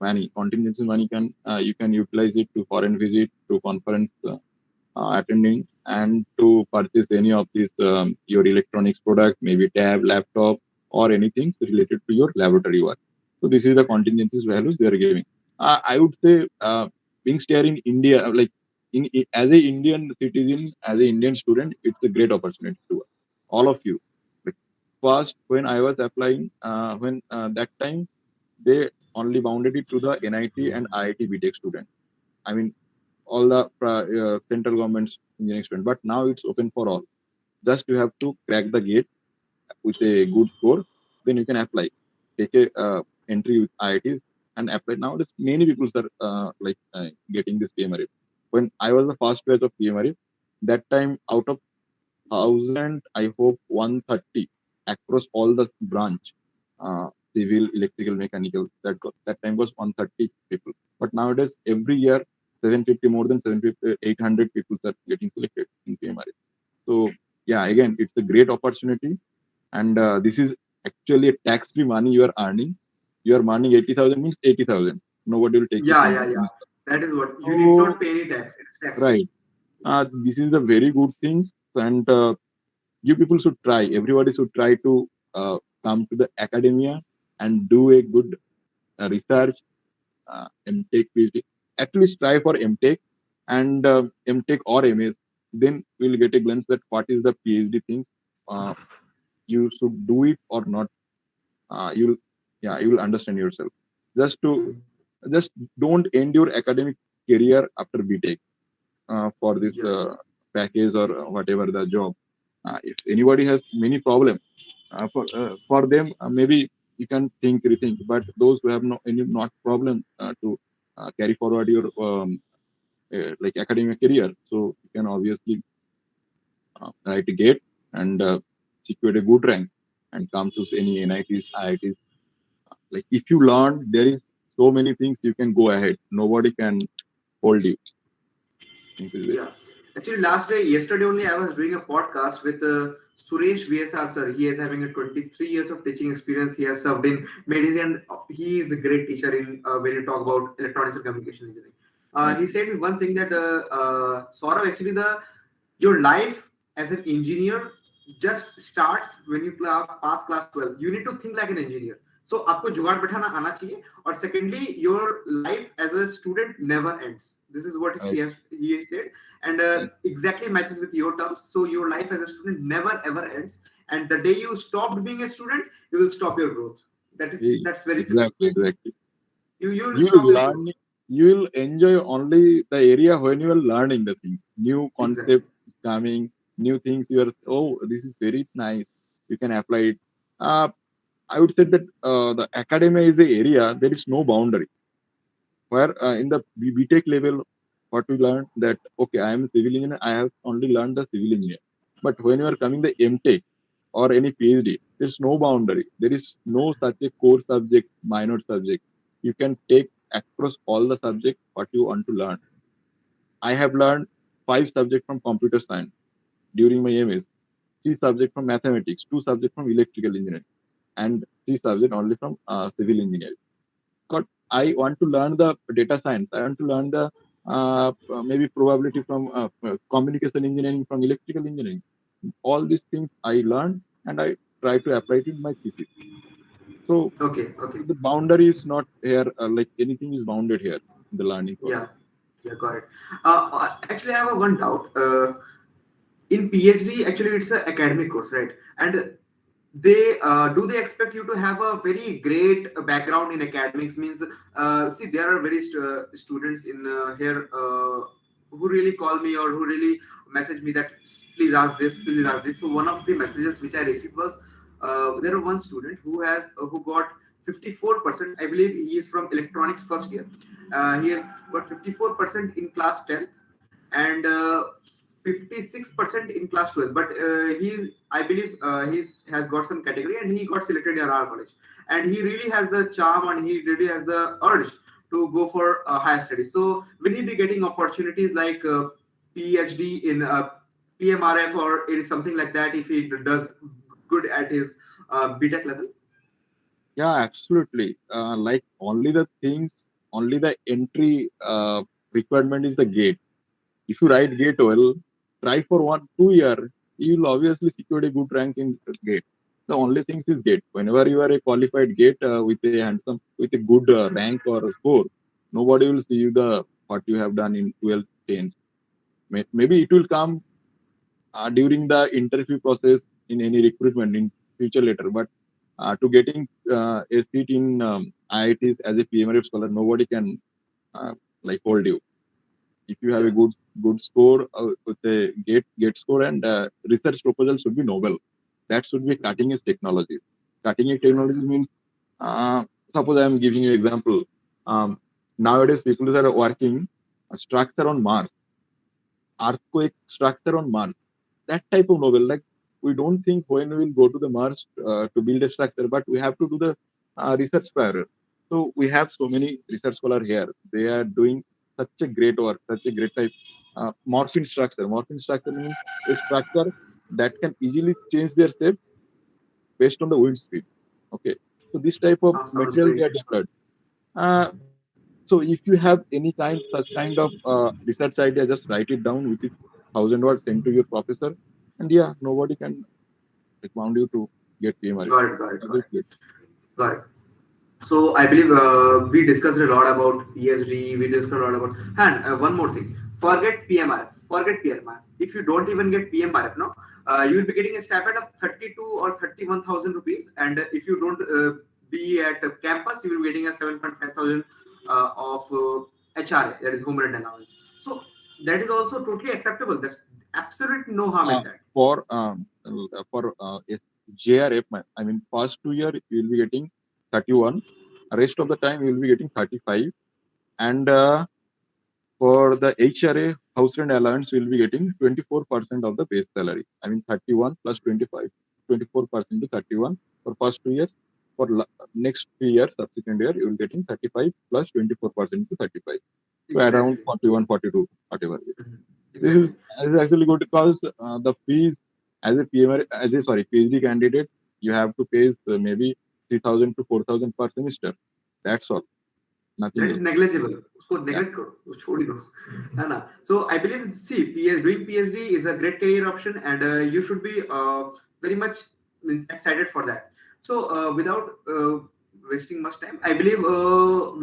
S2: money. Contingency money can you can utilize it to foreign visit, to conference attending, and to purchase any of these your electronics product, maybe tab, laptop, or anything related to your laboratory work. So this is the contingencies values they are giving. I would say being staying in India, like as a Indian citizen, as a Indian student, it's a great opportunity to work. All of you. Like first, when I was applying, when that time they only bounded it to the NIT and IIT BTech student. I mean, all the central government's engineering student. But now it's open for all. Just you have to crack the gate with a good score, then you can apply. Take a entry with IITs and apply. Now, there's many people are getting this PMRF. When I was the first batch of PMRF, that time out of 1000, I hope 130 across all the branch, civil, electrical, mechanical. That time was 130 people. But nowadays, every year, 750, more than 750, 800 people are getting selected in Pmrf. So yeah, again, it's a great opportunity, and this is actually a tax-free money you are earning. You are earning 80,000 means 80,000. Nobody will take it
S1: Yeah,
S2: from
S1: yeah, yeah.
S2: you.
S1: That is what you need
S2: So
S1: not pay any tax. It's tax free.
S2: right, this is a very good thing, and you people should try. Everybody should try to come to the academia and do a good research, MTech, PhD. At least try for MTech and MTech or MS. Then we'll get a glimpse that what is the PhD thing. Uh, you should do it or not. You'll yeah, you will understand yourself. Just to just don't end your academic career after BTech for this
S1: Yeah,
S2: package or whatever the job. If anybody has many problems, for them maybe you can rethink. But those who have no any not problem to carry forward your like academic career, so you can obviously write a gate and secure a good rank and come to any NITs, IITs. Like if you learn, there is so many things you can go ahead. Nobody can hold you. Things is there.
S1: yeah. Actually, yesterday only, I was doing a podcast with Suresh VSR sir. He is having a 23 years of teaching experience. He has served in medicine. He is a great teacher in when you talk about electronics and communication engineering.
S2: Right.
S1: He said me one thing that Saurav, actually the your life as an engineer just starts when you pass class 12. You need to think like an engineer. So आपको जुगाड़ बैठाना आना चाहिए. और secondly, your life as a student never ends. This is what
S2: Right.
S1: he said, and
S2: Right.
S1: exactly matches with your terms. So your life as a student never ever ends, and the day you stopped being a student, you will stop your growth. That's very simple.
S2: Exactly, exactly.
S1: You will
S2: You will
S1: stop your growth.
S2: learn, you will enjoy only the area when you are learning the things. New
S1: Exactly.
S2: concepts coming, new things you are, oh, this is very nice. You can apply it. Uh, I would say that the academia is a area, there is no boundary. Where in the BTech level, what we learned that, okay, I am a civil engineer, I have only learned the civil engineer. But when you are coming the MTech or any PhD, there's no boundary. There is no such a core subject, minor subject. You can take across all the subjects what you want to learn. I have learned 5 subjects from computer science during my MS, 3 subjects from mathematics, 2 subjects from electrical engineering, and 3 subjects only from civil engineering. But I want to learn the data science. I want to learn the maybe probability from communication engineering, from electrical engineering. All these things I learned and I try to apply it in my thesis. So
S1: Okay. Okay.
S2: the boundary is not here, like anything is bounded here in the learning process.
S1: Yeah. Yeah. Got it. Actually, I have a one doubt. In PhD, actually, it's an academic course, right? And they do they expect you to have a very great background in academics? Means, see, there are very students in here who really call me or who really message me that please ask this, please ask this. So one of the messages which I received was there was one student who got 54%. I believe he is from electronics first year. He had got 54% in class 10th and 56% in class 12. But I believe he's has got some category and he got selected in our college. And he really has the charm and he really has the urge to go for higher studies. So will he be getting opportunities like PhD in Pmrf or it is something like that if he does good at his BTech level?
S2: Yeah, absolutely. Like only the entry requirement is the gate. If you write gate well, try for 1 2 year, you will obviously secure a good rank in gate. The only thing is gate. Whenever you are a qualified gate with a good rank or score, nobody will see you the what you have done in 12th, 10th. Maybe it will come during the interview process in any recruitment in future later. But to getting a seat in IITs as a PMRF scholar, nobody can like hold you. If you have
S1: Yeah.
S2: a good score with a gate score and research proposal should be novel. That should be cutting edge technology. Cutting edge technology means suppose I am giving you example. Um, Nowadays people are working a structure on Mars, earthquake structure on Mars. that type of novel. Like we don't think when we will go to the Mars to build a structure, but we have to do the research prior. So we have so many research scholars here. They are doing such a great work, such a great type. Morphine structure. Morphine structure means a structure that can easily change their shape based on the wind speed. Okay. So this type of
S1: Sounds
S2: material
S1: great.
S2: they are developed. Uh, so if you have any such kind of research idea, just write it down with it 1,000 words, send to your professor, and yeah, nobody can recommend you to get PMRF.
S1: Got it, got it, got it,
S2: Obviously.
S1: got it. So I believe we discussed a lot about Ph.D. We discussed a lot about. And one more thing, forget PMRF. Forget PMRF. If you don't even get PMRF, no, you will be getting a stipend of 32 or 31,000 rupees. And if you don't be at campus, you will be getting a 7.5 thousand of HRA, that is home rent allowance. So that is also totally acceptable. There's absolutely no harm
S2: Uh,
S1: in that.
S2: for JRF, I mean, first 2 year you will be getting 31. Rest of the time you will be getting 35, and for the HRA house rent allowance, you will be getting 24% of the base salary. I mean, 31 plus 25, 24% to 31 for first 2 years. For next 3 years, subsequent year, you will getting 35 plus 24% to 35. So around
S1: Exactly.
S2: 41, 42, whatever.
S1: Mhm.
S2: This
S1: Exactly.
S2: is actually good because the fees as a PMR, as a sorry PhD candidate, you have to pay maybe 3,000 to 4,000 per semester. That's all,
S1: That
S2: nothing
S1: is
S2: else.
S1: negligible. उसको
S2: Yeah,
S1: neglect करो, वो छोड़ ही दो, है ना? So I believe, see, doing PhD is a great career option, and you should be very much means excited for that. So without wasting much time, I believe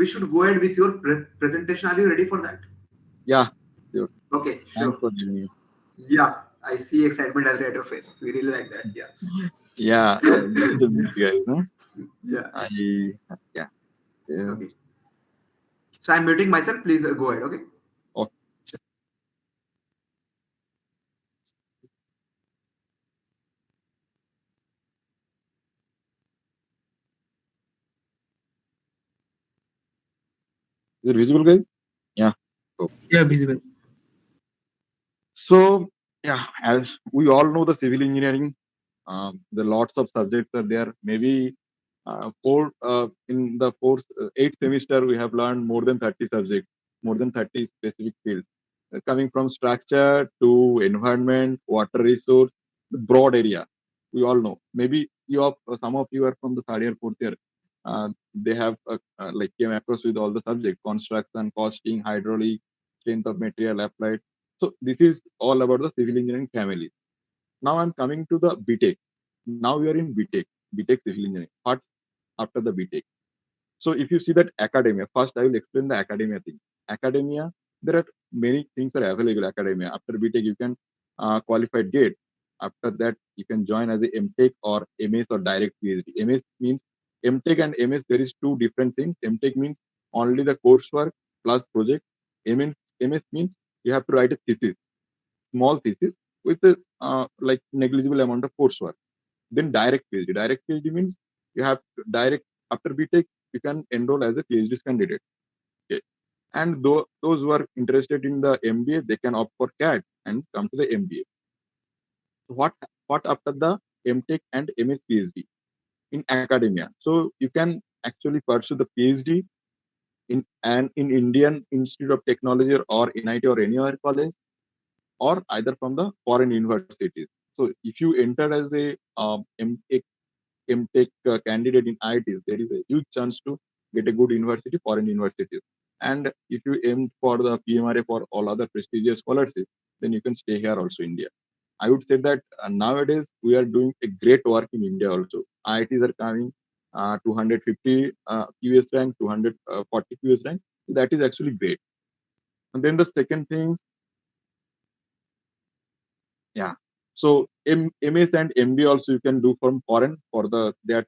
S1: we should go ahead with your presentation. Are you ready for that?
S2: yeah, sure.
S1: Okay,
S2: Thanks
S1: sure.
S2: for giving me.
S1: Yeah, I see excitement at your face. We really like that. Yeah,
S2: Yeah, nice to meet you guys. Huh?
S1: yeah.
S2: I yeah. Yeah.
S1: Okay. So I'm muting myself. Please go ahead. Okay.
S2: Oh, is it visible, guys? Yeah. So,
S3: Yeah, visible.
S2: so yeah, as we all know, the civil engineering, the lots of subjects are there. Maybe in the fourth, eighth semester, we have learned more than 30 subjects, more than 30 specific fields, coming from structure to environment, water resource, the broad area. We all know. Maybe some of you are from the third year, fourth year. They have like came across with all the subjects: construction, costing, hydraulic, strength of material applied. So this is all about the civil engineering family. Now I'm coming to the BTech. Now we are in BTech, BTech civil engineering. What after the BTech? So if you see that academia, first I will explain the academia thing. Academia, there are many things are available. Academia after BTech, you can qualified GATE. After that, you can join as a MTech or MS or direct PhD. MS means MTech and MS. There is two different things. MTech means only the coursework plus project. MS means you have to write a thesis, small thesis with a like negligible amount of coursework. Then direct PhD. Direct PhD means you have direct after BTech you can enroll as a PhD candidate. Okay. And those who are interested in the MBA, they can opt for CAT and come to the MBA. What after the MTech and MS PhD in academia? So you can actually pursue the PhD in Indian Institute of Technology or NIT or any other college, or either from the foreign universities. So if you enter as a MTech candidate in IITs, there is a huge chance to get a good university, foreign universities. And if you aim for the PMRF or all other prestigious scholarships, then you can stay here also India. I would say that nowadays we are doing a great work in India also. IITs are coming 250 QS rank, 240 QS rank. That is actually great. And then the second thing, yeah. So MS and MBA also you can do from foreign for the that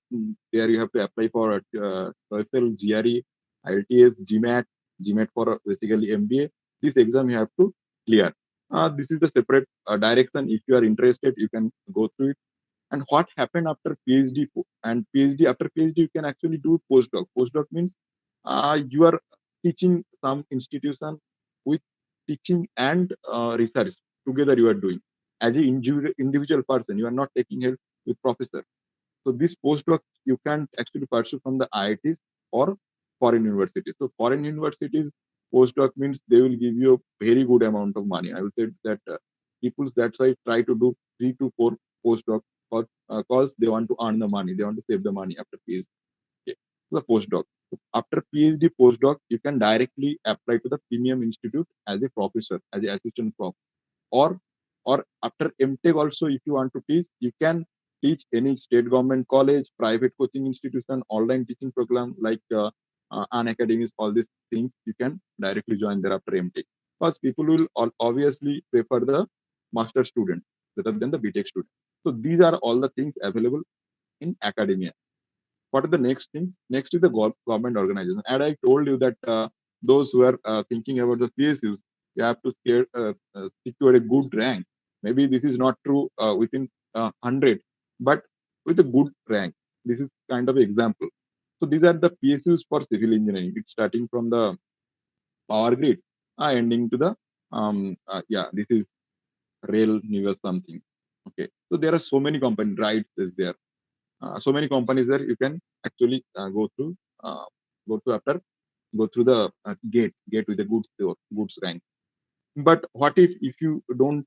S2: there you have to apply for TOEFL, GRE, IELTS, GMAT for basically MBA. This exam you have to clear. This is the separate direction. If you are interested, you can go through it. And what happened after PhD and PhD after PhD you can actually do postdoc. Postdoc means you are teaching some institution with teaching and research together you are doing. as an individual person. You are not taking help with professor. So this postdoc you can actually pursue from the IITs or foreign universities. So foreign universities postdoc means they will give you a very good amount of money. I would say that people that's why try to do 3 to 4 postdoc because they want to earn the money. They want to save the money after PhD. Okay. So the postdoc. So after PhD postdoc, you can directly apply to the premium institute as a professor, as an assistant prof, or after MTech also, if you want to teach, you can teach any state government college, private coaching institution, online teaching program like An Academies, all these things you can directly join there after MTech. Because people will obviously prefer the master student rather than the BTech student. So these are all the things available in academia. What are the next things? Next is the government organization. And I told you that those who are thinking about the PSUs, you have to secure a good rank. Maybe this is not true within 100, but with a good rank. This is kind of an example. So these are the PSUs for civil engineering. It's starting from the power grid, ending to the this is rail news something. Okay, so there are so many companies. Rights is there, so many companies there. You can actually uh, go through after go through the gate with a goods rank. But what if you don't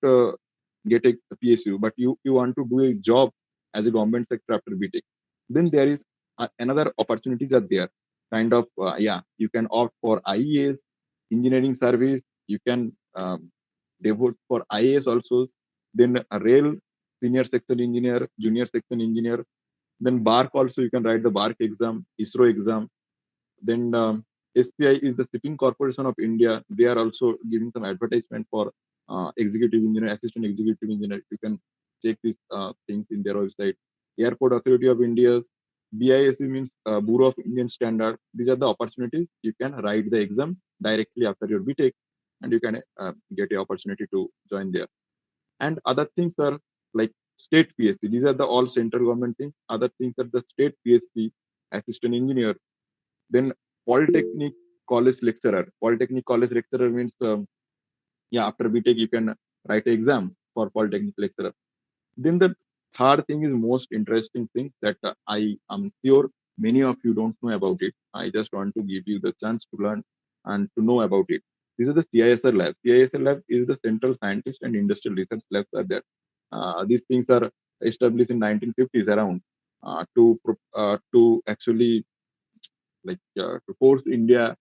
S2: get a PSU, but you want to do a job as a government sector after BTech? Then there is another opportunities are there. Kind of you can opt for IES, engineering service. You can devote for IAS also. Then a rail senior section engineer, junior section engineer. Then BARC also you can write the BARC exam, ISRO exam. Then SCI is the Shipping Corporation of India. They are also giving some advertisement for executive engineer, assistant executive engineer. You can check these things in their website. Airport Authority of India, BISE means Bureau of Indian Standard. These are the opportunities. You can write the exam directly after your BTech, and you can get an opportunity to join there. And other things are like state PSC. These are the all central government things. Other things are the state PSC, assistant engineer. Then Polytechnic College lecturer. Polytechnic College lecturer means after BTech you can write an exam for Polytechnic lecturer. Then the third thing is most interesting thing that I am sure many of you don't know about it. I just want to give you the chance to learn and to know about it. These are the CISR lab. CISR lab is the Central Scientist and Industrial Research Labs are there. These things are established in 1950s around to actually to force India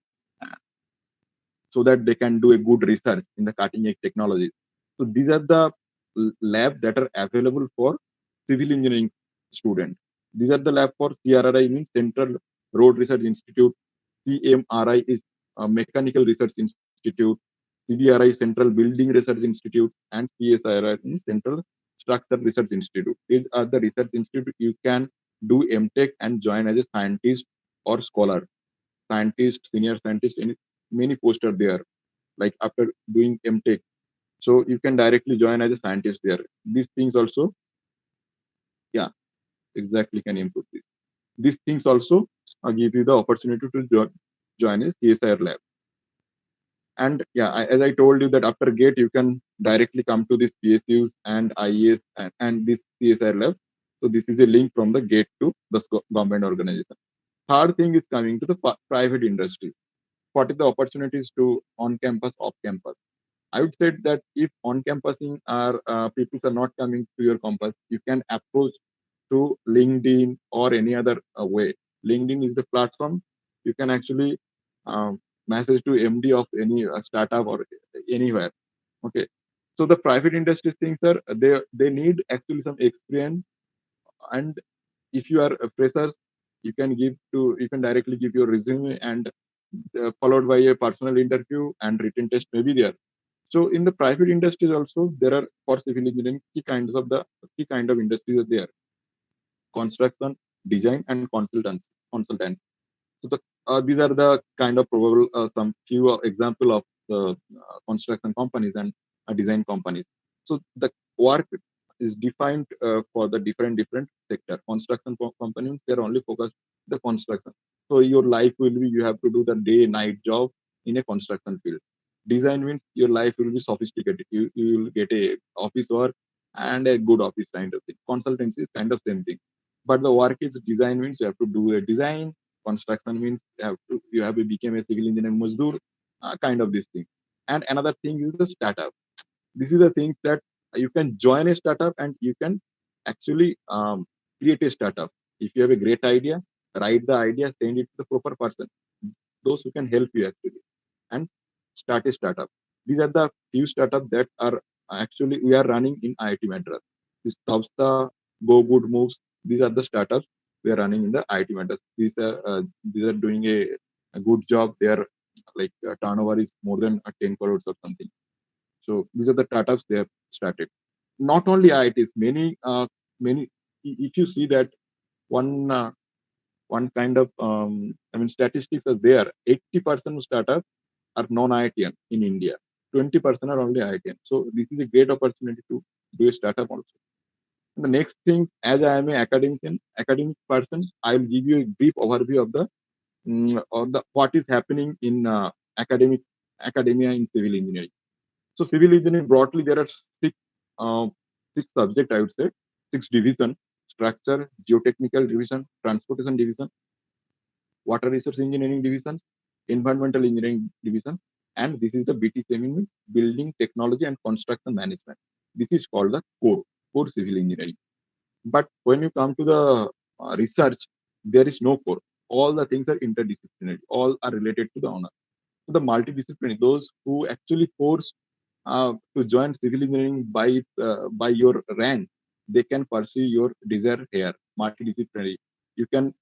S2: so that they can do a good research in the cutting edge technologies. So these are the labs that are available for civil engineering students. These are the lab for CRRI means Central Road Research Institute, CMRI is Mechanical Research Institute, CBRI Central Building Research Institute, and CSIRI means Central Structure Research Institute. These are the research institute you can do MTech and join as a scientist or scholar. Scientist, senior scientist, and many posts are there. Like after doing MTech, so you can directly join as a scientist there. These things also, yeah, exactly can improve this. These things also give you the opportunity to join a CSIR lab. And as I told you that after GATE, you can directly come to these PSUs and IES and this CSIR lab. So this is a link from the GATE to the government organization. Third thing is coming to the private industries. What is the opportunities to on campus, off campus? I would say that if on campusing are people are not coming to your campus, you can approach to LinkedIn or any other way. LinkedIn is the platform you can actually message to MD of any startup or anywhere. Okay, so the private industry things are they need actually some experience, and if you are a freshers, you can directly give your resume and followed by a personal interview and written test maybe there. So in the private industries also there are for civil engineering key kind of industries are there: construction, design, and consultant. So these are the kind of probable some few example of the construction companies and design companies. So the work is defined for the different sector. Construction companies, they're only focused the construction. So your life will be you have to do the day night job in a construction field. Design means your life will be sophisticated. You will get a office work and a good office kind of thing. Consultancy is kind of same thing. But the work is design means you have to do a design. Construction means you have to become a civil engineer mazdoor, kind of this thing. And another thing is the startup. This is the thing that you can join a startup and you can actually create a startup. If you have a great idea, write the idea, send it to the proper person, those who can help you actually, and start a startup. These are the few startups that are actually we are running in IIT Madras. This Tavsta, Go Good Moves. These are the startups we are running in the IIT Madras. These are doing a good job. Their like turnover is more than 10 crores or something. So these are the startups they have started. Not only IITs, many. If you see that one one kind of statistics are there. 80% of startups are non-IITian in India. 20% are only IITian. So this is a great opportunity to do a startup also. And the next thing, as I am an academic person, I will give you a brief overview of the what is happening in academia in civil engineering. So civil engineering broadly there are six uh, six subject I would say, six division: structure, geotechnical division, transportation division, water resource engineering division, environmental engineering division, and this is the BTCM means building technology and construction management. This is called the core civil engineering. But when you come to the research, there is no core. All the things are interdisciplinary. All are related to the honor. So the multidisciplinary, those who actually force to join civil engineering by your rank, they can pursue your desire here. Multidisciplinary. You can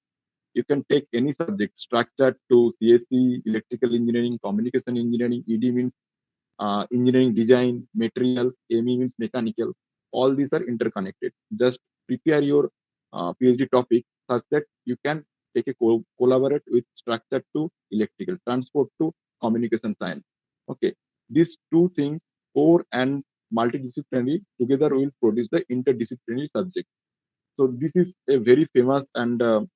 S2: you can take any subject, structure to CSE, electrical engineering, communication engineering, ED means engineering design, materials, ME means mechanical. All these are interconnected. Just prepare your PhD topic such that you can take a collaborate with structure to electrical, transport to communication science. Okay, these two things, core and multidisciplinary, together will produce the interdisciplinary subject. So this is a very famous and a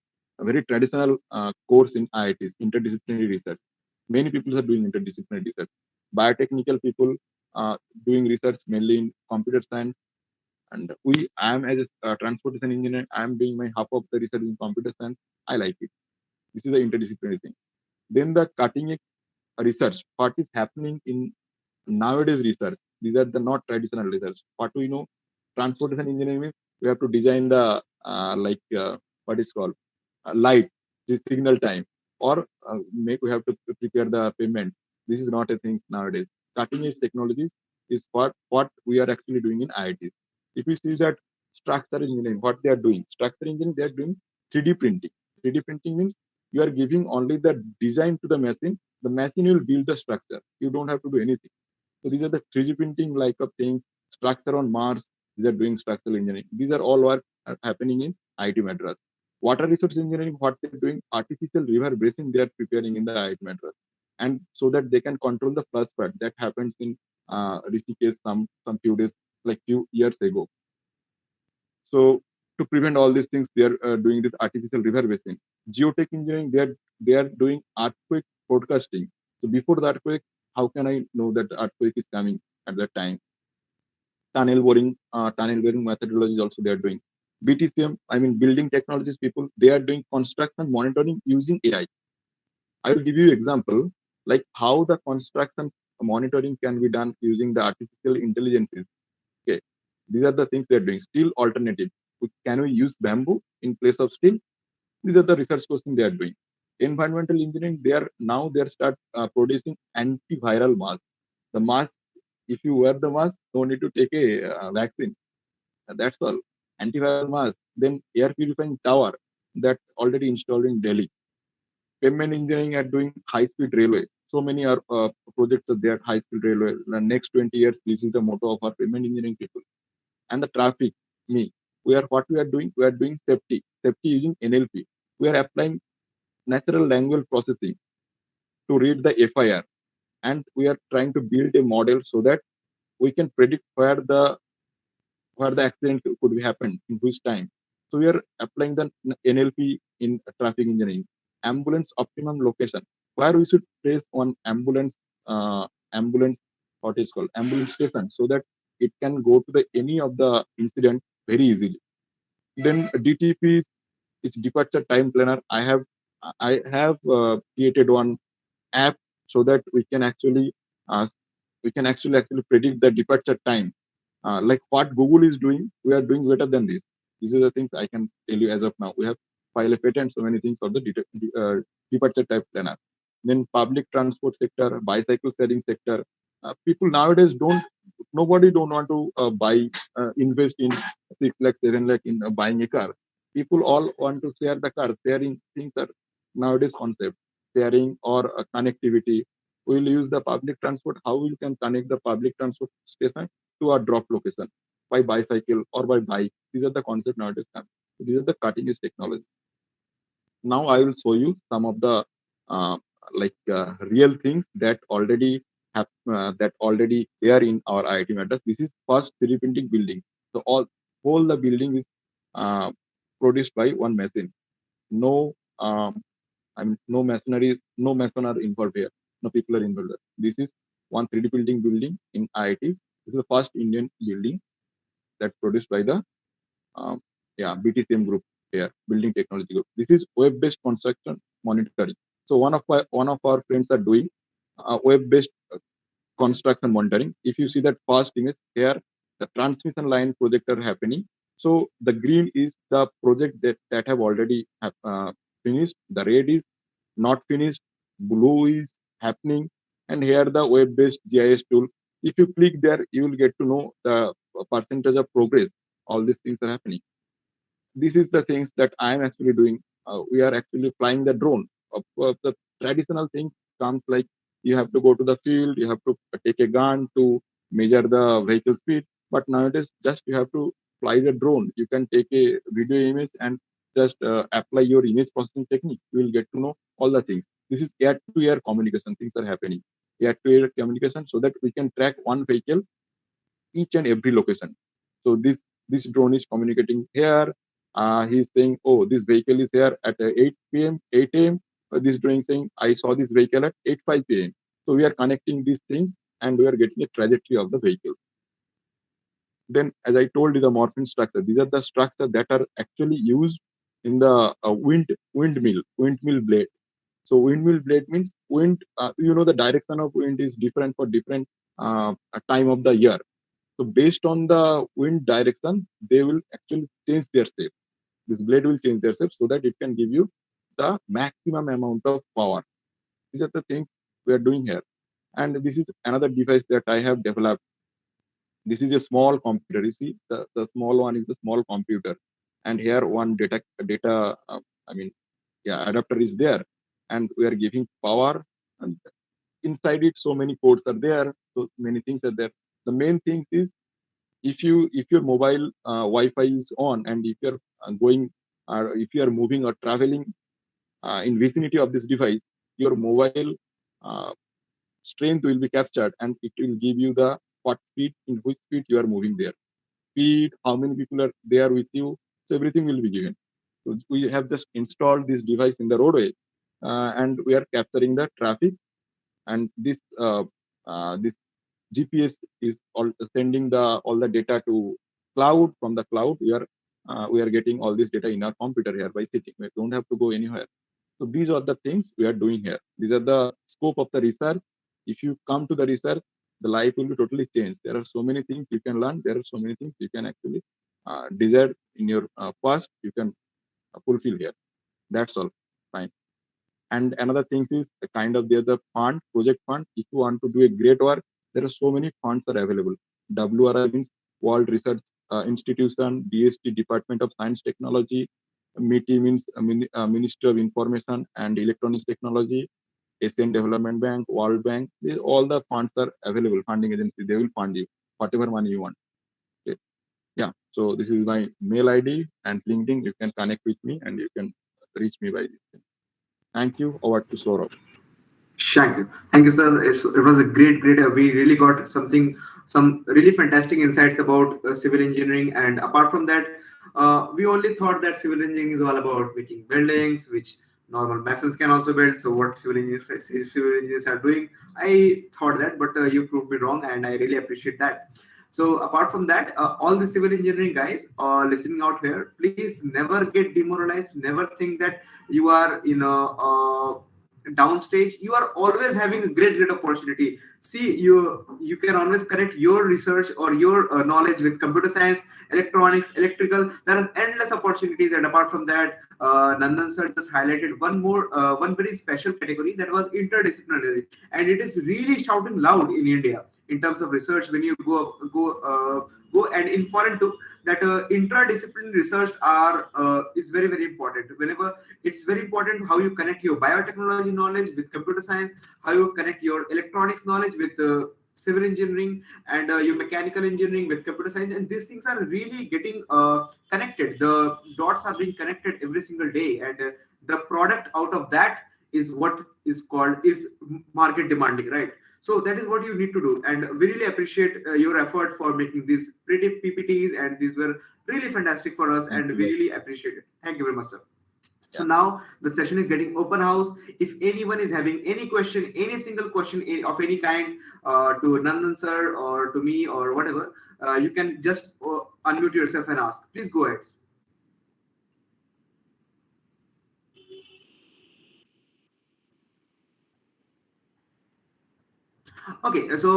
S2: very traditional course in IITs, interdisciplinary research. Many people are doing interdisciplinary research. Biotechnical people doing research mainly in computer science. And I am as a transportation engineer, I am doing my half of the research in computer science. I like it. This is the interdisciplinary thing. Then the cutting edge research, what is happening in nowadays research. These are the not traditional research. What we know, transportation engineering means we have to design the what is called light, the signal time, or make we have to prepare the payment. This is not a thing nowadays. Cutting edge technologies is what we are actually doing in IITs. If we see that structure engineering, what they are doing, structure engineering, they are doing 3D printing. 3D printing means you are giving only the design to the machine. The machine will build the structure. You don't have to do anything. So these are the 3D printing like of things, structure on Mars. These are doing structural engineering. These are all work are happening in IIT Madras. Water resource engineering, what they're doing, artificial river basin they are preparing in the IIT Madras, and so that they can control the flood flood that happens in Rishikesh some few days like few years ago. So to prevent all these things, they are doing this artificial river basin. Geotech engineering, they are doing earthquake forecasting. So before the earthquake, how can I know that the earthquake is coming at that time? Tunnel boring methodologies also they are doing. BTCM, I mean building technologies people, they are doing construction monitoring using AI. I will give you example like how the construction monitoring can be done using the artificial intelligences. Okay, these are the things they are doing. Steel alternative. Can we use bamboo in place of steel? These are the research questions they are doing. Environmental engineering, they are start producing antiviral mask. The mask, if you wear the mask, no need to take a vaccine. That's all. Antiviral mask. Then air purifying tower that already installed in Delhi. Pavement engineering are doing high speed railway. So many are projects are there high speed railway. The next 20 years, this is the motto of our pavement engineering people. And the traffic, me. What we are doing? We are doing safety using NLP. We are applying natural language processing to read the FIR, and we are trying to build a model so that we can predict where the accident could be happen in which time. So we are applying the NLP in traffic engineering. Ambulance optimum location, where we should place on ambulance, what is called ambulance station, so that it can go to the any of the incident very easily. Then DTP is departure time planner. I have created one app so that uh, we can actually predict the departure time. Like what Google is doing, we are doing better than this. These are the things I can tell you as of now. We have filed a patent, so many things of the departure type planner. Then public transport sector, bicycle sharing sector. People nowadays nobody don't want to invest in 6 lakh, 7 lakh in buying a car. People all want to share the car. Sharing things are nowadays concept. Sharing or connectivity. We will use the public transport. How we can connect the public transport station to our drop location by bicycle or by bike. These are the concept nowadays. These are the cutting edge technology. Now I will show you some of the uh, real things that already there in our IIT Madras. This is first 3D printing building. So all the building is uh, produced by one machine. No, no machinery, no mason are involved here. No people are involved. This is one 3D printing building in IITs. This is the first Indian building that produced by the BTCM group here, Building Technology Group. This is web-based construction monitoring. So one of our friends are doing web-based construction monitoring. If you see that first image here, the transmission line project are happening. So the green is the project that have already finished. The red is not finished. Blue is happening. And here the web-based GIS tool. If you click there, you will get to know the percentage of progress. All these things are happening. This is the things that I am actually doing. We are actually flying the drone. The traditional thing comes like you have to go to the field, you have to take a gun to measure the vehicle speed. But nowadays, just you have to fly the drone. You can take a video image and just apply your image processing technique. You will get to know all the things. This is air-to-air communication. Things are happening. Air-to-air communication so that we can track one vehicle each and every location. So this drone is communicating here. He's saying, oh, this vehicle is here at 8 p.m., 8 a.m. This drone is saying, I saw this vehicle at 8:05 p.m. So we are connecting these things and we are getting a trajectory of the vehicle. Then, as I told you, the morphine structure. These are the structures that are actually used in the windmill blade. So windmill blade means wind. The direction of wind is different for different time of the year. So based on the wind direction, they will actually change their shape. This blade will change their shape so that it can give you the maximum amount of power. These are the things we are doing here. And this is another device that I have developed. This is a small computer. You see, the small one is the small computer. And here one adapter is there. And we are giving power. And inside it, so many ports are there. So many things are there. The main thing is if your mobile Wi-Fi is on and if you're going or if you are moving or traveling in vicinity of this device, your mobile uh, strength will be captured and it will give you the what speed in which speed you are moving there, speed, how many people are there with you. So everything will be given. So we have just installed this device in the roadway and we are capturing the traffic and this GPS is sending all the data to cloud. From the cloud, we are getting all this data in our computer here by sitting. We don't have to go anywhere. So these are the things we are doing here. These are the scope of the research. If you come to the research, the life will be totally changed. There are so many things you can learn. There are so many things you can actually desire in your past. You can fulfill here. That's all. Fine. And another thing is kind of there's a fund, project fund. If you want to do a great work, there are so many funds are available. WRI means World Research Institution, DST Department of Science Technology, Maity means Ministry of Information and Electronics Technology, Asian Development Bank, World Bank. All the funds are available. Funding agency, they will fund you whatever money you want. Okay. Yeah. So this is my mail ID and LinkedIn. You can connect with me and you can reach me by this. Thank you. Over to Saurabh.
S1: Thank you, sir. It was a great. We really got some really fantastic insights about civil engineering. And apart from that, we only thought that civil engineering is all about making buildings, which normal masons can also build. So what civil engineers are doing, I thought that, but you proved me wrong, and I really appreciate that. So apart from that, all the civil engineering guys listening out here, please never get demoralized. Never think that you are in a downstage. You are always having a great opportunity. See, you can always connect your research or your knowledge with computer science, electronics, electrical. There is endless opportunities. And apart from that, Nandan sir just highlighted one very special category that was interdisciplinary, and it is really shouting loud in India in terms of research. When you go and in foreign too, that interdisciplinary research is very important. Whenever it's very important how you connect your biotechnology knowledge with computer science, how you connect your electronics knowledge with civil engineering, and your mechanical engineering with computer science, and these things are really getting connected. The dots are being connected every single day, and the product out of that is what is called is market demanding, right? So that is what you need to do, and we really appreciate your effort for making these pretty PPTs, and these were really fantastic for us, and we really appreciate it. Thank you very much, sir. So now the session is getting open house. If anyone is having any question, any single question of any kind to Nandan sir or to me or whatever, you can just unmute yourself and ask. Please go ahead. Okay, so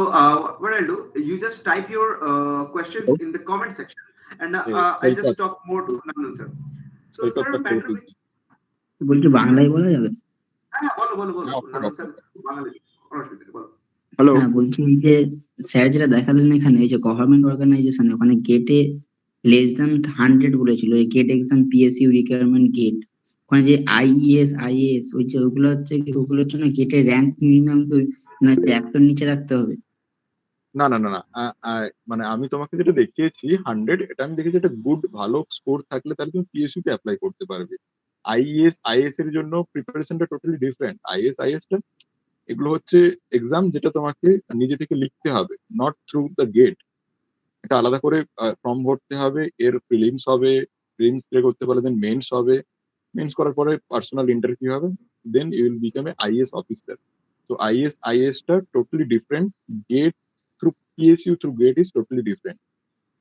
S1: what I'll do, you just type your questions in the comment section, and I'll just talk more to Nandan sir. So sir, matter
S3: বলছি বাংলায় বলা যাবে?
S1: হ্যাঁ, বলো Nandan sir, বাংলায় বলো।
S2: Hello,
S3: হ্যাঁ, বলছি এই যে স্যার যেটা দেখালেন এখানে, এই যে গভর্নমেন্ট অর্গানাইজেশন, ওখানে গেটে লেস দ্যান 100 বলেছিল, এই GATE exam, PSU requirement GATE, ওখানে যে আইইএস আইএএস ওই যে ওগুলোর জন্য গেটের র্যাঙ্ক মিনিমাম 100 নিচে রাখতে হবে।
S2: না, মানে আমি তোমাকে যেটা দেখিয়েছি 100, এটা আমি দেখেছি একটা গুড ভালো স্কোর থাকলে তাহলে তুমি পিএসইউ তে অ্যাপ্লাই করতে পারবে। আইএস আইএস এর জন্য প্রিপারেশনটা টোটালি ডিফারেন্ট। আইএস টা এগুলো হচ্ছে এক্সাম যেটা তোমাকে নিজে থেকে লিখতে হবে, নট থ্রু দ্য গেট। এটা আলাদা করে ফর্ম ভরতে হবে, এর প্রিলিমস হবে, প্রিলিমস ক্লিয়ার করতে পারলে দেন মেন্স হবে, মেন্স করার পরে পার্সোনাল ইন্টারভিউ হবে, then you will become a IAS officer. তো আইএস টা totally different, GATE through PSU through GATE is totally different.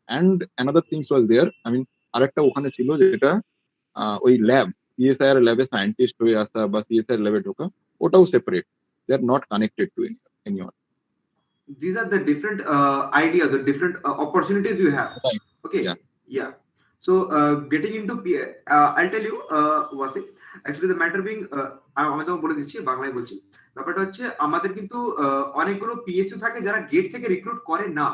S2: And another things was there, আরেকটা ওখানে ছিল যেটা ওই ল্যাব, সিএসআইআর ল্যাবে সায়েন্টিস্ট হয়ে আসা বা সিএসআইআর ল্যাবে ঢোকা, ওটাও separate, they are not connected to anyone.
S1: These are the different ideas, the different opportunities you have.
S2: Right.
S1: Okay. Yeah. So getting into I'll tell you Wasim, actually the matter being আমি তো বলে দিচ্ছি, বাংলায় বলছি। ব্যাপারটা হচ্ছে আমাদের কিন্তু অনেকগুলো পিএসইউ থাকে যারা গেট থেকে রিক্রুট করে না,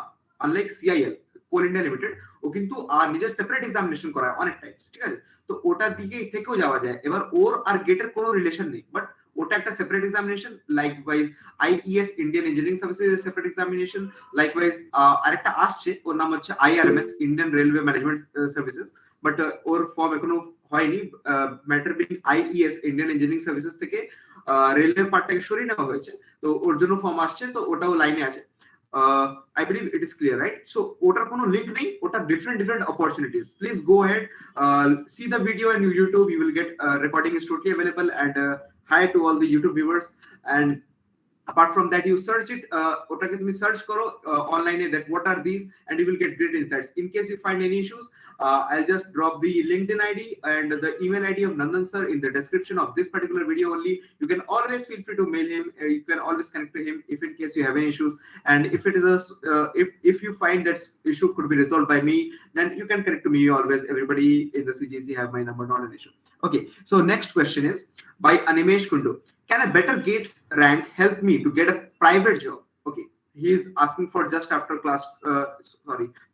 S1: আনলাইক সিআইএল কোল ইন্ডিয়া লিমিটেড, ও কিন্তু নিজের সেপারেট এক্সামিনেশন করায় অনেক টাইমস, ঠিক আছে? তো ওটার দিকে থেকেও যাওয়া যায়। এবার ওর আর গেটের কোনো রিলেশন নেই, বাট ওটা একটা separate examination. Likewise IES Indian engineering services separate examination. Likewise আরেকটা আসছে, ওর নাম হচ্ছে IRMS, Indian railway management services, but or form এখনো হয়নি। Matter being IES Indian engineering services থেকে রেলওয়ে পার্টটাকে সরিয়ে নেওয়া হয়েছে, তো ওর জন্য ফর্ম আসছে, তো ওটাও লাইনে আছে। I believe it is clear, right? So ওটার কোনো লিংক নেই, ওটা different opportunities. Please go ahead, see the video on YouTube. You will get recording is totally available, and hi to all the YouTube viewers. And apart from that, you search it, ওটাকে তুমি search করো online that what are these, and you will get great insights. In case you find any issues, I'll just drop the LinkedIn ID and the email ID of Nandan sir in the description of this particular video only. You can always feel free to mail him. You can always connect to him if in case you have any issues. And if it is if you find that issue could be resolved by me, then you can connect to me always. Everybody in the CGC have my number, not an issue. Okay, so next question is by Animesh Kundu. Can a better GATE rank help me to get a private job? Okay, he is asking for just after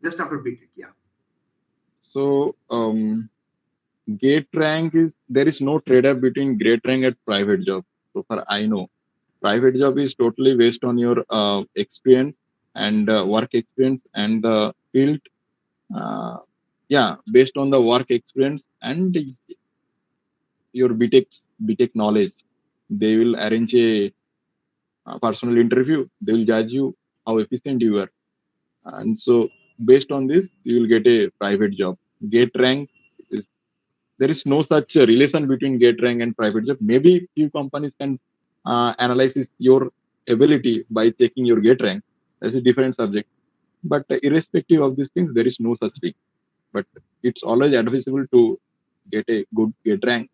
S1: just after BTech. Yeah.
S2: So gate rank is, there is no trade-off between gate rank and private job. So far I know, private job is totally based on your experience and work experience and the field. Based on the work experience and your BTech knowledge, they will arrange a personal interview. They will judge you how efficient you are, and so based on this you will get a private job. Gate rank is, there is no such relation between gate rank and private job. Maybe few companies can analyze your ability by checking your gate rank. That's a different subject. But irrespective of these things, there is no such thing. But it's always advisable to get a good gate rank.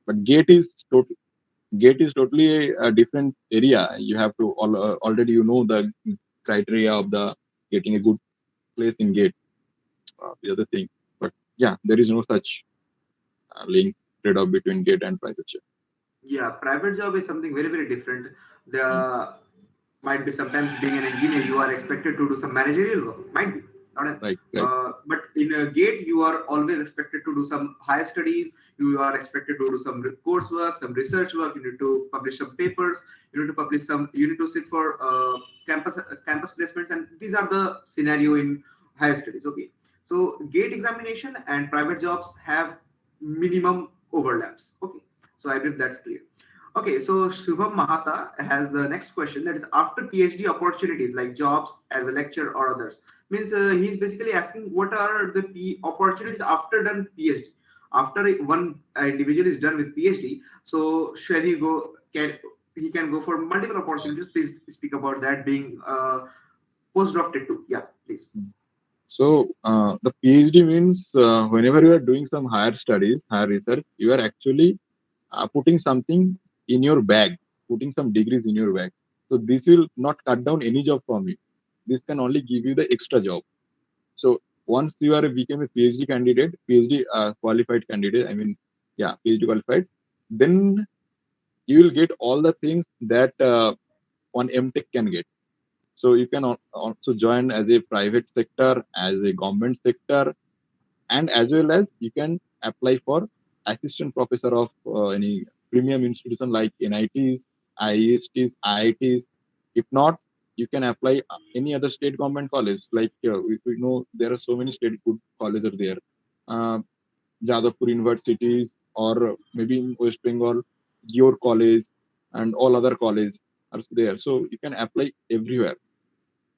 S2: But gate is totally a different area. You have to already the criteria of the getting a good place in gate. The other thing, but yeah, there is no such link trade-off between gate and private job.
S1: Yeah, private job is something very, very different.
S2: Mm.
S1: The might be sometimes being an engineer, you are expected to do some managerial work. Might be not an,
S2: Right.
S1: but in a gate, you are always expected to do some higher studies. You are expected to do some coursework, some research work. You need to publish some papers. You need to publish some. You need to sit for campus placements, and these are the scenario in higher studies. Okay, so gate examination and private jobs have minimum overlaps. Okay, so I believe that's clear. Okay, so Shubham Mahata has the next question, that is after PhD opportunities like jobs as a lecturer or others. Means he's basically asking what are the opportunities after done PhD. After one individual is done with PhD, so shall he go? He can go for multiple opportunities? Please speak about that being postdoctorate too. Yeah, please.
S2: So the PhD means whenever you are doing some higher studies, higher research, you are actually putting something in your bag, putting some degrees in your bag. So this will not cut down any job from you. This can only give you the extra job. So once you are become a PhD candidate, PhD qualified candidate, PhD qualified, then you will get all the things that one MTech can get. So you can also join as a private sector, as a government sector, and as well as you can apply for assistant professor of any premium institution like NITs, IISTs, IITs. If not, you can apply any other state government college. Like we know there are so many state good colleges there. Uh, Jadavpur universities, or maybe in West Bengal, your college and all other colleges are there. So you can apply everywhere.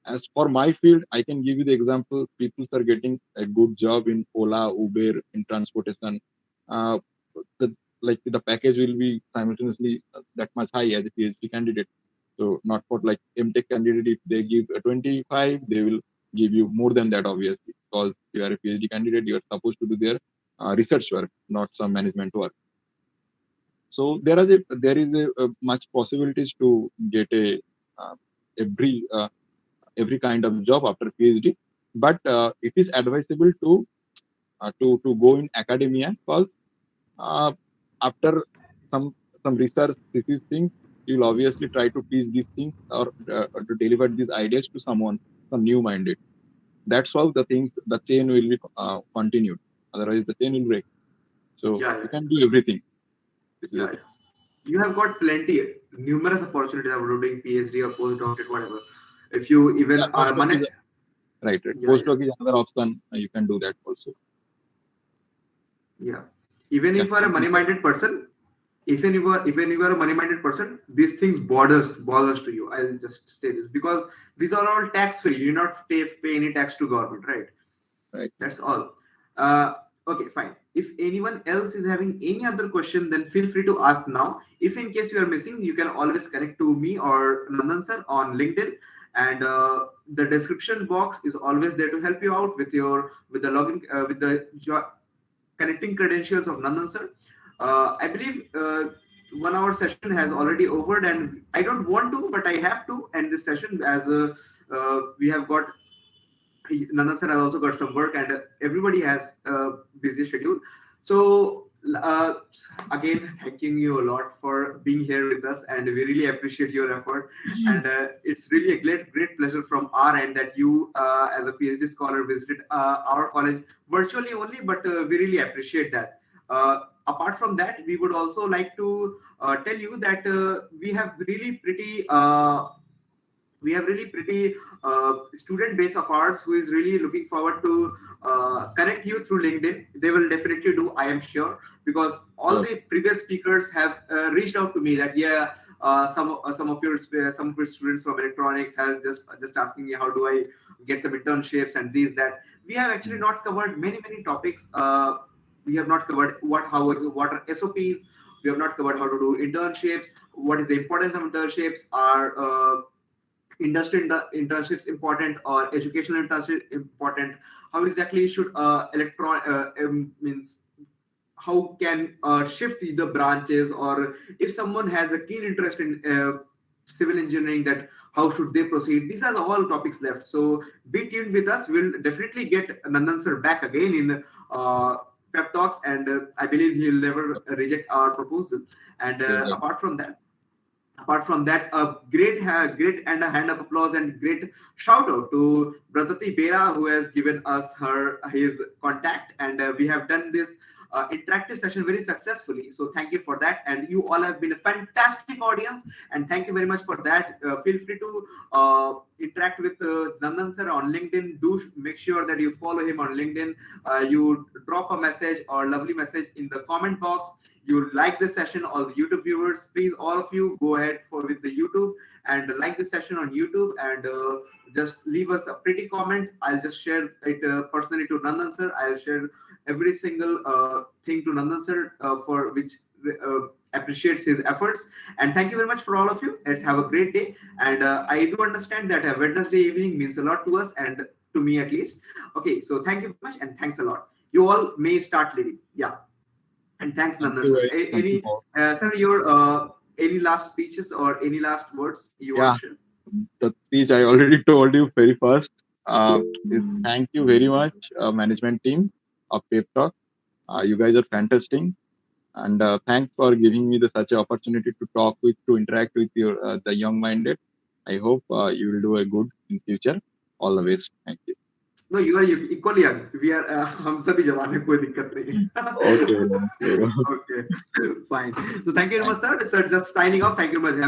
S2: As for my field, I can give you the example. People are getting a good job in Ola, Uber, in transportation. Uh, the package will be simultaneously that much high as a PhD candidate. So not for like MTech candidate, if they give a 25, they will give you more than that, obviously, because you are a PhD candidate. You are supposed to do their research work, not some management work. So there is a much possibilities to get a every every kind of job after PhD, but it is advisable to go in academia, because uh, after some research, these things, you'll obviously try to teach these things, or to deliver these ideas to someone, some new minded. That's how the chain will be continued. Otherwise, the chain will break. So
S1: Yeah,
S2: you
S1: yeah,
S2: can do everything. This is the
S1: yeah,
S2: thing.
S1: yeah. You have got plenty, numerous opportunities of doing PhD or postdoctorate, whatever. If you even
S2: Yeah,
S1: are a
S2: postdoc
S1: money,
S2: is right.
S1: yeah, yeah,
S2: Postdoc is another option. You can do that also.
S1: yeah. Even
S2: Yeah,
S1: if you are a
S2: complete.
S1: money-minded person, even if you are a money-minded person, these things bothers to you. I'll just say this because these are all tax-free. You do not pay any tax to government, right?
S2: Right.
S1: That's all. Uh, okay, fine. If anyone else is having any other question, then feel free to ask now. If in case you are missing, you can always connect to me or Nandan sir on LinkedIn, and the description box is always there to help you out with the login connecting credentials of Nandan sir. I believe 1 hour session has already over, and I don't want to, but I have to end this session as we have got Nandan sir has also got some work, and everybody has a busy schedule. So again, thanking you a lot for being here with us, and we really appreciate your effort. And it's really a great pleasure from our end that you, as a PhD scholar, visited our college virtually only, but we really appreciate that. Apart from that, we would also like to tell you that we have really pretty student base of ours who is really looking forward to connect you through LinkedIn. They will definitely do, I am sure, because all
S2: Sure.
S1: the previous speakers have reached out to me that yeah, some of your students from electronics have just asking me how do I get some internships and these that. We have actually
S2: Mm.
S1: not covered many topics. We have not covered what are SOPs. We have not covered how to do internships. What is the importance of internships? Are industry internships important or educational internship important? How exactly should means how can shift the branches, or if someone has a keen interest in civil engineering, that how should they proceed? These are the all topics left. So be tuned with us. We'll definitely get Nandan sir back again in pep talks, and I believe he'll never reject our proposal. And
S2: Yeah.
S1: apart from that, a great and a hand of applause and great shout out to Bratati Bera, who has given us his contact, and we have done this interactive session very successfully. So thank you for that, and you all have been a fantastic audience, and thank you very much for that. Feel free to interact with Nandan sir on LinkedIn. Do make sure that you follow him on LinkedIn. You drop a message or lovely message in the comment box. You like the session, all the YouTube viewers, please, all of you, go ahead with the YouTube and like the session on YouTube, and just leave us a pretty comment. I'll just share it personally to Nandan sir. I'll share every single thing to Nandan sir for which appreciates his efforts. And thank you very much for all of you. Let's have a great day. And I do understand that a Wednesday evening means a lot to us, and to me at least. Okay, so thank you very much, and thanks a lot. You all may start leaving. Yeah. And thanks, Nandan sir. Any, sir, your any last speeches or any last words you want to share?
S2: The speech I already told you very first. Is thank you very much, management team of PEP-TALKS. You guys are fantastic, and thanks for giving me such an opportunity to interact with your the young-minded. I hope you will do a good in future. All the best. Thank you.
S1: No, you are equally young. We are हम सभी जवान हैं, कोई दिक्कत नहीं.
S2: Okay.
S1: Okay, fine. So thank you very much, sir. Sir, just signing off. Thank you very much.